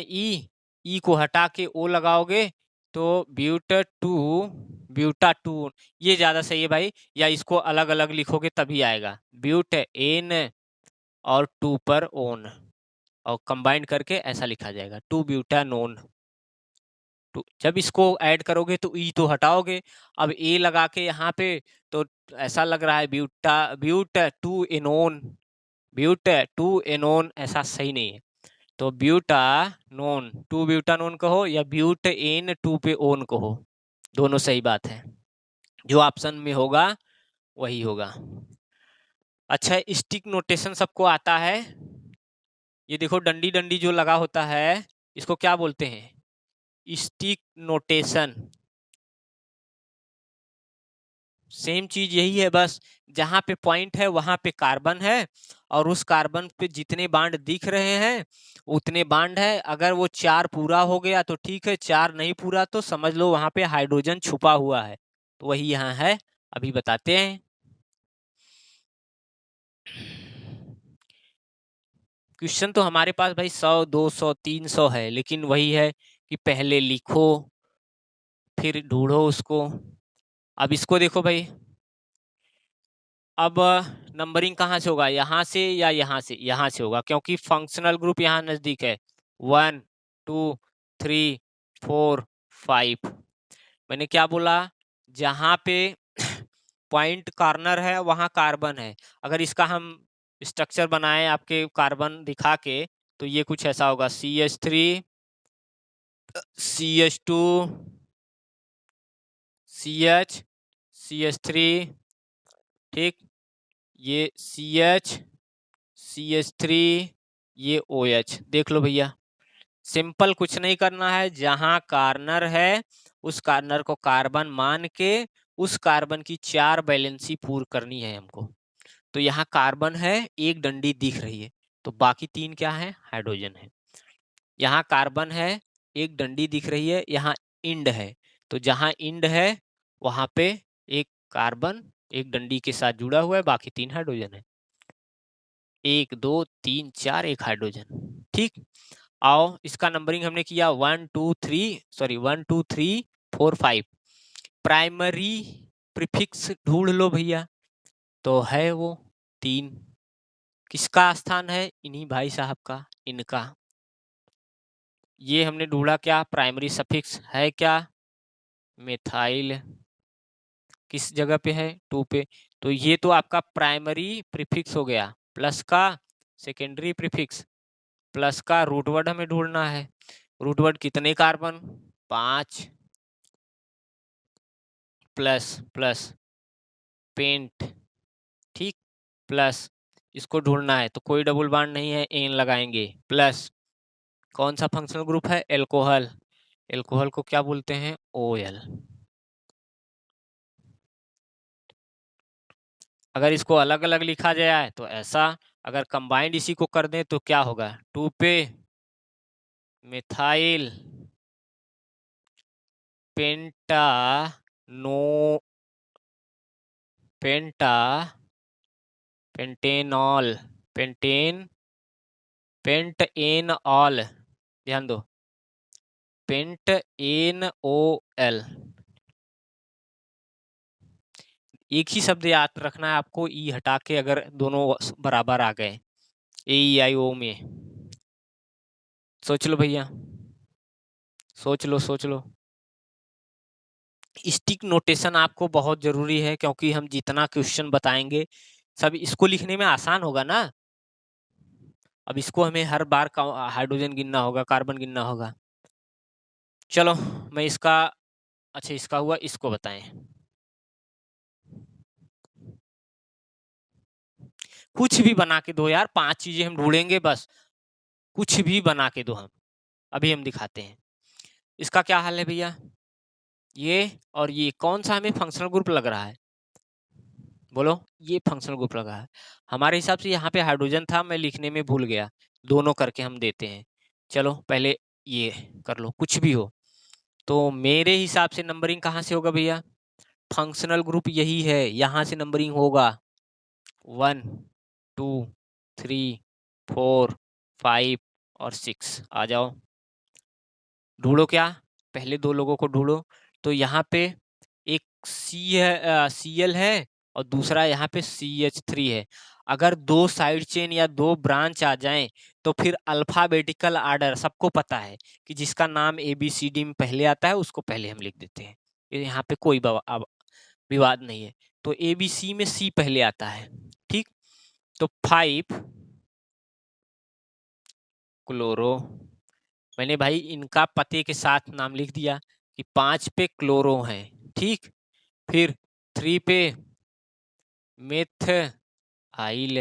ई को हटा के ओ लगाओगे तो ब्यूट 2 ब्यूटाटून, ये ज्यादा सही है भाई, या इसको अलग अलग लिखोगे तभी आएगा, ब्यूट एन और 2 पर ओन और कंबाइंड करके ऐसा लिखा जाएगा 2 ब्यूटानोन। तो जब इसको ऐड करोगे तो ई तो हटाओगे, अब ए लगा के यहाँ पे तो ऐसा लग रहा है but two enone, but two एनोन, ऐसा सही नहीं है। तो ब्यूटानोन टू ब्यूटानोन कहो या ब्यूट एन टू पे ओन कहो, दोनों सही बात है, जो ऑप्शन में होगा वही होगा। अच्छा, स्टिक नोटेशन सबको आता है? ये देखो डंडी डंडी जो लगा होता है इसको क्या बोलते हैं? Stick notation. सेम चीज यही है, बस जहां पे पॉइंट है वहां पे कार्बन है और उस कार्बन पे जितने बांड दिख रहे हैं उतने बांड है। अगर वो 4 पूरा हो गया तो ठीक है, 4 नहीं पूरा तो समझ लो वहां पे हाइड्रोजन छुपा हुआ है, तो वही यहाँ है, अभी बताते हैं। क्वेश्चन तो हमारे पास भाई 100 200 300 है, लेकिन वही है कि पहले लिखो फिर ढूंढो उसको। अब इसको देखो भाई, अब नंबरिंग कहाँ से होगा, यहाँ से या यहाँ से? यहाँ से होगा, क्योंकि फंक्शनल ग्रुप यहाँ नजदीक है। 1 2 3 4 5। मैंने क्या बोला? जहाँ पे पॉइंट कॉर्नर है वहाँ कार्बन है। अगर इसका हम स्ट्रक्चर बनाए आपके कार्बन दिखा के तो ये कुछ ऐसा होगा, CH3 CH2 CH CH3, ठीक, ये CH CH3, ये OH। देख लो भैया, सिंपल कुछ नहीं करना है, जहां कार्नर है उस कार्नर को कार्बन मान के उस कार्बन की 4 वैलेंसी पूरी करनी है हमको। तो यहाँ कार्बन है, एक डंडी दिख रही है, तो बाकी 3 क्या है? हाइड्रोजन है। यहाँ कार्बन है, एक डंडी दिख रही है, यहाँ इंड है, तो जहां इंड है वहां पे एक कार्बन एक डंडी के साथ जुड़ा हुआ है, बाकी 3 हाइड्रोजन है। 1 2 3 4, एक हाइड्रोजन, ठीक। आओ इसका नंबरिंग हमने किया 1 2 3 सॉरी 1 2 3 4 5। प्राइमरी प्रीफिक्स ढूंढ लो भैया, तो है वो 3। किसका स्थान है? इन्हीं भाई साहब का, इनका। ये हमने ढूंढा क्या? प्राइमरी सफिक्स है क्या? मिथाइल किस जगह पे है? 2 पे। तो ये तो आपका प्राइमरी प्रीफिक्स हो गया, प्लस का सेकेंडरी प्रीफिक्स, प्लस का रूट वर्ड हमें ढूंढना है। रूट वर्ड कितने कार्बन? 5 प्लस प्लस पेंट, ठीक, प्लस इसको ढूंढना है तो कोई डबल बॉन्ड नहीं है, एन लगाएंगे, प्लस कौन सा फंक्शनल ग्रुप है? एल्कोहल। एल्कोहल को क्या बोलते हैं? OL। अगर इसको अलग अलग लिखा जाए तो ऐसा, अगर कंबाइंड इसी को कर दें तो क्या होगा? 2 पे मिथाइल पेंटा नो पेंटा पेंटेनॉल पेंट एन ऑल, ध्यान दो, पेंट एन OL। एक ही शब्द याद रखना है आपको, ई हटा के अगर दोनों बराबर आ गए AEIO में। सोच लो भैया, सोच लो सोच लो। स्टिक नोटेशन आपको बहुत जरूरी है, क्योंकि हम जितना क्वेश्चन बताएंगे सब इसको लिखने में आसान होगा ना। अब इसको हमें हर बार हाइड्रोजन गिनना होगा, कार्बन गिनना होगा। चलो मैं इसका, अच्छा इसका हुआ, इसको बताएं। कुछ भी बना के दो यार, 5 चीजें हम ढूंढेंगे बस, कुछ भी बना के दो, हम अभी हम दिखाते हैं। इसका क्या हाल है भैया? ये और ये कौन सा हमें फंक्शनल ग्रुप लग रहा है? बोलो, ये फंक्शनल ग्रुप लगा है हमारे हिसाब से। यहाँ पे हाइड्रोजन था, मैं लिखने में भूल गया, दोनों करके हम देते हैं। चलो पहले ये कर लो, कुछ भी हो। तो मेरे हिसाब से नंबरिंग कहाँ से होगा भैया? फंक्शनल ग्रुप यही है, यहाँ से नंबरिंग होगा। 1 2 3 4 5 और 6। आ जाओ ढूंढो, क्या पहले 2 लोगों को ढूंढो। तो यहाँ पे एक Cl है और दूसरा यहाँ पे CH3 है। अगर दो साइड चेन या दो ब्रांच आ जाएं तो फिर अल्फाबेटिकल आर्डर सबको पता है कि जिसका नाम ABCD में पहले आता है उसको पहले हम लिख देते हैं। यहाँ पे कोई विवाद नहीं है। तो ABC में C पहले आता है, ठीक। तो 5 क्लोरो, मैंने भाई इनका पते के साथ नाम लिख दिया कि 5 पे क्लोरो है, ठीक। फिर 3 पे मेथाइल,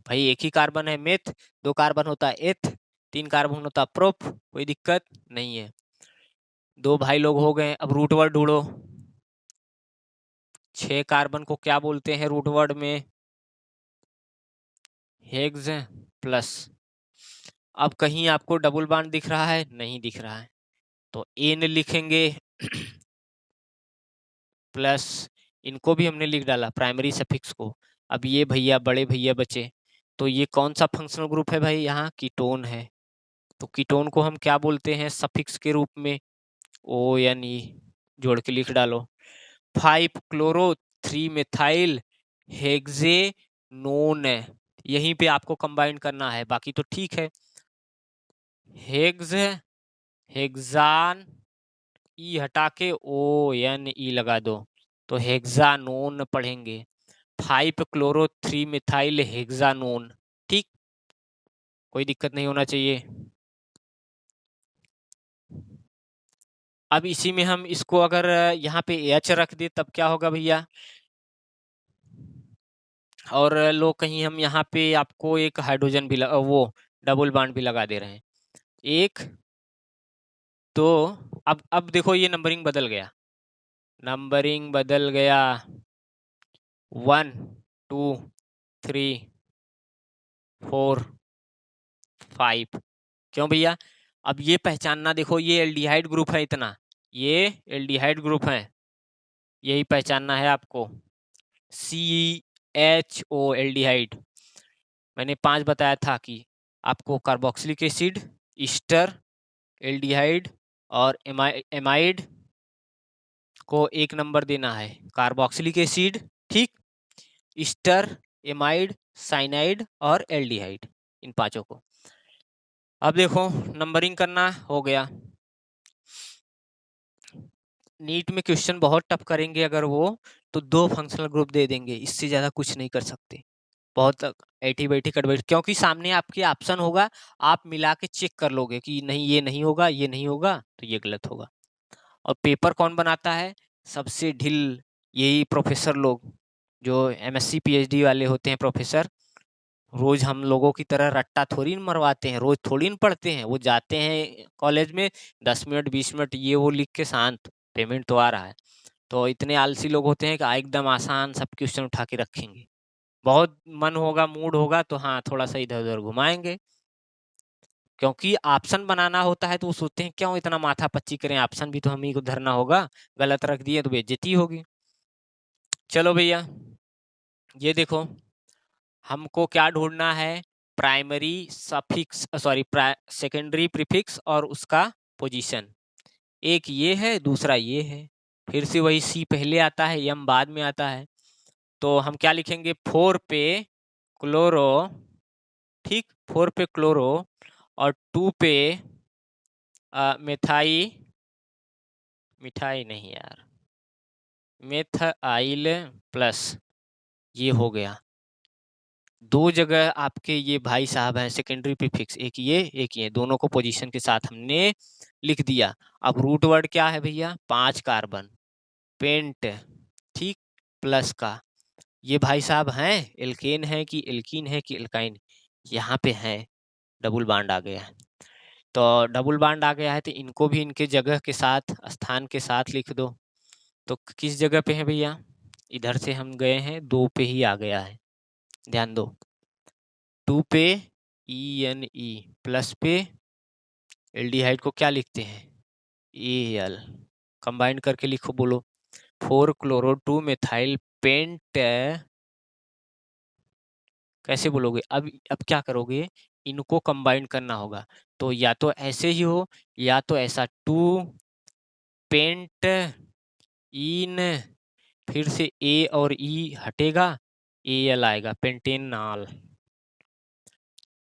भाई एक ही कार्बन है मेथ, 2 कार्बन होता है एथ, 3 कार्बन होता है प्रोप, कोई दिक्कत नहीं है। 2 भाई लोग हो गए। अब रूट वर्ड ढूंढो। 6 कार्बन को क्या बोलते हैं रूट वर्ड में? Hex plus. अब कहीं आपको डबल बॉन्ड दिख रहा है? नहीं दिख रहा है, तो एन लिखेंगे प्लस, इनको भी हमने लिख डाला प्राइमरी सफिक्स को। अब ये भैया बड़े भैया बचे, तो ये कौन सा फंक्शनल ग्रुप है भाई? यहाँ कीटोन है। तो कीटोन को हम क्या बोलते हैं सफिक्स के रूप में? ONE, जोड़ के लिख डालो। 5 क्लोरो 3 मिथाइल हेक्सेनोन, यहीं पे आपको कंबाइन करना है, बाकी तो ठीक है। हेक्स, हेक्सान, ई हटा के ONE लगा दो, तो हेक्सानोन पढ़ेंगे। 5 क्लोरो 3 मिथाइल हेक्सानोन, ठीक, कोई दिक्कत नहीं होना चाहिए। अब इसी में हम इसको अगर यहाँ पे H रख दे तब क्या होगा भैया? और लो कहीं हम यहाँ पे आपको एक हाइड्रोजन भी वो डबल बॉन्ड भी लगा दे रहे हैं। एक तो अब देखो ये नंबरिंग बदल गया, नंबरिंग बदल गया। 1 2 3 4 5। क्यों भैया? अब ये पहचानना, देखो ये एल्डिहाइड ग्रुप है, इतना ये एल्डिहाइड ग्रुप है, यही पहचानना है आपको। CHO एल्डिहाइड, मैंने 5 बताया था कि आपको कार्बोक्सिलिक एसिड, ईस्टर, एल्डिहाइड और एमाइड को 1 नंबर देना है। कार्बोक्सिलिक एसिड, ठीक, ईस्टर, एमाइड, साइनाइड और एल्डिहाइड, इन 5 को। अब देखो नंबरिंग करना हो गया। नीट में क्वेश्चन बहुत टफ करेंगे अगर वो, तो 2 फंक्शनल ग्रुप दे देंगे, इससे ज्यादा कुछ नहीं कर सकते। बहुत ऐठी बैठी कटबैठी, क्योंकि सामने आपके ऑप्शन होगा, आप मिला के चेक कर लोगे कि नहीं ये नहीं होगा, ये नहीं होगा, तो ये गलत होगा। और पेपर कौन बनाता है? सबसे ढिल यही प्रोफेसर लोग, जो MSc PhD वाले होते हैं प्रोफेसर। रोज हम लोगों की तरह रट्टा थोड़ी न मरवाते हैं, रोज थोड़ी न पढ़ते हैं। वो जाते हैं कॉलेज में 10 मिनट 20 मिनट ये वो लिख के शांत, पेमेंट तो आ रहा है। तो इतने आलसी लोग होते हैं कि एकदम आसान सब क्वेश्चन उठा के रखेंगे। बहुत मन होगा, मूड होगा तो हाँ थोड़ा सा इधर उधर घुमाएंगे, क्योंकि ऑप्शन बनाना होता है तो वो सोचते हैं क्यों इतना माथा पच्ची करें, ऑप्शन भी तो हम ही को धरना होगा, गलत रख दिए तो बेइज्जती होगी। चलो भैया ये देखो, हमको क्या ढूंढना है? Primary suffix, sorry secondary prefix और उसका पोजीशन। एक ये है, दूसरा ये है, फिर से वही C पहले आता है, M बाद में आता है। तो हम क्या लिखेंगे? 4 पे क्लोरो, ठीक, 4 पे क्लोरो और 2 पे मिठाई नहीं यार, मेथाइल प्लस, ये हो गया। 2 जगह आपके ये भाई साहब हैं सेकेंडरी प्रीफिक्स, एक ये, दोनों को पोजीशन के साथ हमने लिख दिया। अब रूट वर्ड क्या है भैया? 5 कार्बन, पेंट, ठीक, प्लस का, ये भाई साहब हैं एल्केन है कि एल्कीन है कि एल्काइन? यहाँ पे है, डबल बॉन्ड आ गया है। तो डबल बॉन्ड आ गया है तो इनको भी इनके जगह के साथ, स्थान के साथ लिख दो। तो किस जगह पे है भैया? इधर से हम गए हैं 2 पे ही आ गया है, ध्यान दो। 2 पे ENE, प्लस पे एल्डिहाइड को क्या लिखते हैं? AL, कंबाइन करके लिखो, बोलो 4 क्लोरो 2 मिथाइल पेंट, कैसे बोलोगे? अब क्या करोगे? इनको कंबाइन करना होगा, तो या तो ऐसे ही हो या तो ऐसा, 2 पेंट इन फिर से ए और ई हटेगा, एल आएगा, पेंटेनॉल।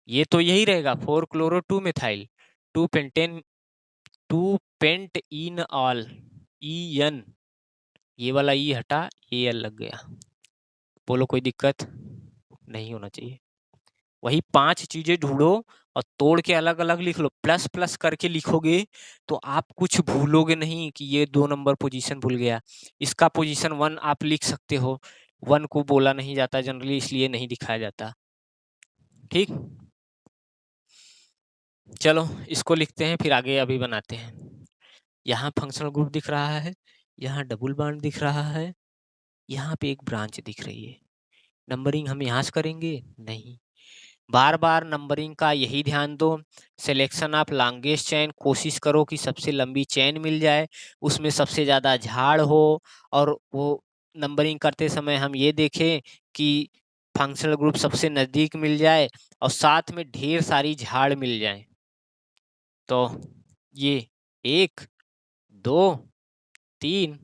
ये तो यही रहेगा, 4 chloro 2 methyl 2 pentane 2 pentenol, E N, ये वाला ई हटा, एल लग गया। बोलो कोई दिक्कत नहीं होना चाहिए। वही 5 चीजें ढूंढो और तोड़ के अलग अलग लिख लो, प्लस प्लस करके लिखोगे तो आप कुछ भूलोगे नहीं कि ये 2 नंबर पोजीशन भूल गया। इसका पोजीशन 1 आप लिख सकते हो, 1 को बोला नहीं जाता जनरली, इसलिए नहीं दिखाया जाता। ठीक, चलो इसको लिखते हैं, फिर आगे अभी बनाते हैं। यहाँ फंक्शनल ग्रुप दिख रहा है, यहाँ डबल बॉन्ड दिख रहा है, यहाँ पे एक ब्रांच दिख रही है। नंबरिंग हम यहाँ से करेंगे नहीं, बार बार नंबरिंग का यही ध्यान दो। सिलेक्शन ऑफ लॉन्गेस्ट चेन, कोशिश करो कि सबसे लंबी चेन मिल जाए, उसमें सबसे ज़्यादा झाड़ हो, और वो नंबरिंग करते समय हम ये देखें कि फंक्शनल ग्रुप सबसे नज़दीक मिल जाए और साथ में ढेर सारी झाड़ मिल जाए। तो ये 1 2 3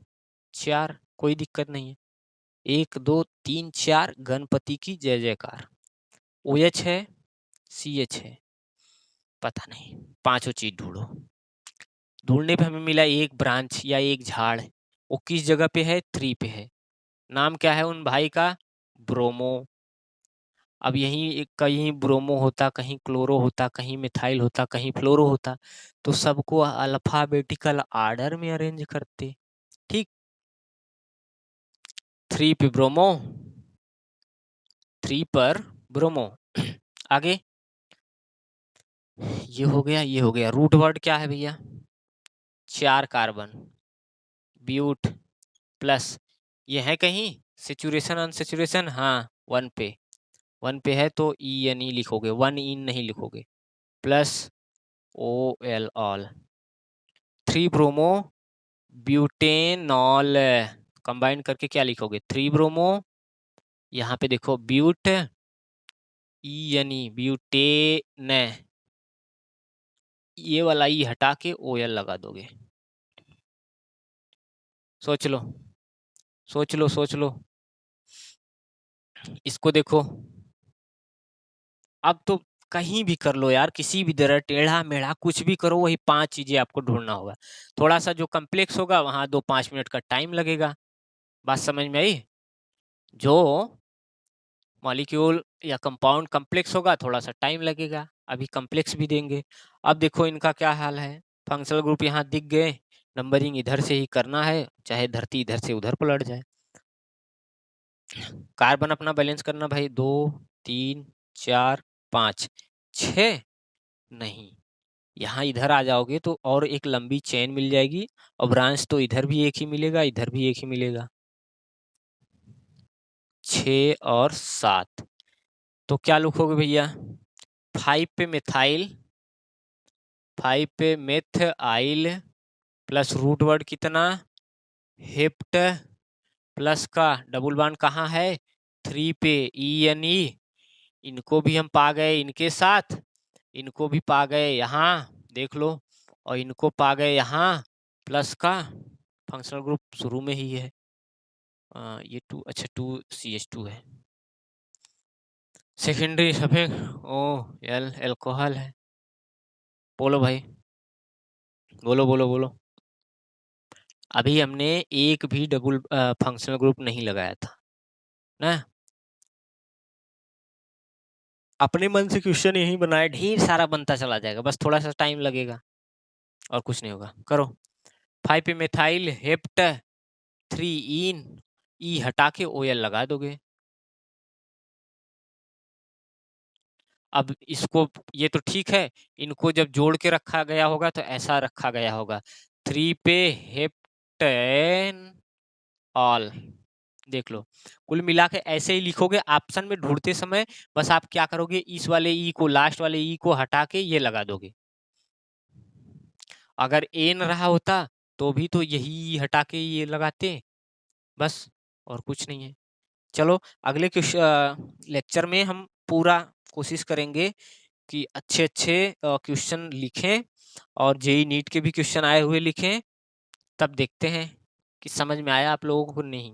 4, कोई दिक्कत नहीं है, 1 2 3 4, गणपति की जय जयकार। OH है, CH है, पता नहीं, पांचों चीज ढूंढो। ढूंढने पे हमें मिला एक ब्रांच या एक झाड़, वो किस जगह पे है, 3 पे है। नाम क्या है उन भाई का, ब्रोमो। अब यहीं कहीं ब्रोमो होता, कहीं क्लोरो होता, कहीं मिथाइल होता, कहीं फ्लोरो होता, तो सबको अल्फाबेटिकल आर्डर में अरेंज करते। ठीक, 3 पे ब्रोमो, 3 पर ब्रोमो। आगे ये हो गया, ये हो गया। रूट वर्ड क्या है भैया, 4 कार्बन, ब्यूट प्लस, ये है कहीं सेचुरेशन अनसेचुरेशन, हाँ 1 पे, 1 पे है तो ENE लिखोगे, 1 इन नहीं लिखोगे, plus OL all. 3 bromo butanol, combine करके क्या लिखोगे, 3 ब्रोमो, यहाँ पे देखो ब्यूट, ENE ब्यूटेन, ये वाला ई हटा के OL लगा दोगे। सोच लो सोच लो सोच लो, इसको देखो। अब तो कहीं भी कर लो यार, किसी भी तरह टेढ़ा मेढ़ा कुछ भी करो, वही 5 चीजें आपको ढूंढना होगा। थोड़ा सा जो कम्प्लेक्स होगा वहां 2-5 मिनट का टाइम लगेगा। बात समझ में आई? जो मॉलिक्यूल या कंपाउंड कम्प्लेक्स होगा थोड़ा सा टाइम लगेगा, अभी कम्प्लेक्स भी देंगे। अब देखो इनका क्या हाल है, फंक्शनल ग्रुप यहाँ दिख गए, नंबरिंग इधर से ही करना है, चाहे धरती इधर से उधर पलट जाए। कार्बन अपना बैलेंस करना भाई, 2 3 4 5 6, नहीं, यहाँ इधर आ जाओगे तो और एक लंबी चेन मिल जाएगी, और ब्रांच तो इधर भी एक ही मिलेगा, इधर भी एक ही मिलेगा, 6 और 7। तो क्या लिखोगे भैया, 5 पे मिथाइल, 5 पे मेथाइल, प्लस रूट वर्ड कितना, हेप्ट, प्लस का डबल बॉन्ड कहाँ है, 3 पे ENE, इनको भी हम पा गए इनके साथ, इनको भी पा गए यहाँ देख लो, और इनको पा गए यहाँ, प्लस का फंक्शनल ग्रुप शुरू में ही है, ये 2, अच्छा 2CH2 है, सेकेंडरी सफेद OL एल्कोहल है। बोलो भाई, बोलो बोलो बोलो। अभी हमने एक भी डबल फंक्शनल ग्रुप नहीं लगाया था ना, अपने मन से क्वेश्चन यही बनाए, ढेर सारा बनता चला जाएगा, बस थोड़ा सा टाइम लगेगा और कुछ नहीं होगा। करो, 5 पे मिथाइल हेप्ट, 3 इन, ई हटा के OL लगा दोगे। अब इसको, ये तो ठीक है, इनको जब जोड़ के रखा गया होगा तो ऐसा रखा गया होगा, 3 पे हेप्टेन ऑल, देख लो। कुल मिला के ऐसे ही लिखोगे, ऑप्शन में ढूंढते समय बस आप क्या करोगे, इस वाले ई को, लास्ट वाले ई को हटा के ये लगा दोगे। अगर एन रहा होता तो भी तो यही हटा के ये लगाते, बस, और कुछ नहीं है। चलो अगले लेक्चर में हम पूरा कोशिश करेंगे कि अच्छे अच्छे क्वेश्चन लिखें, और JEE नीट के भी क्वेश्चन आए हुए लिखें, तब देखते हैं कि समझ में आया आप लोगों को नहीं।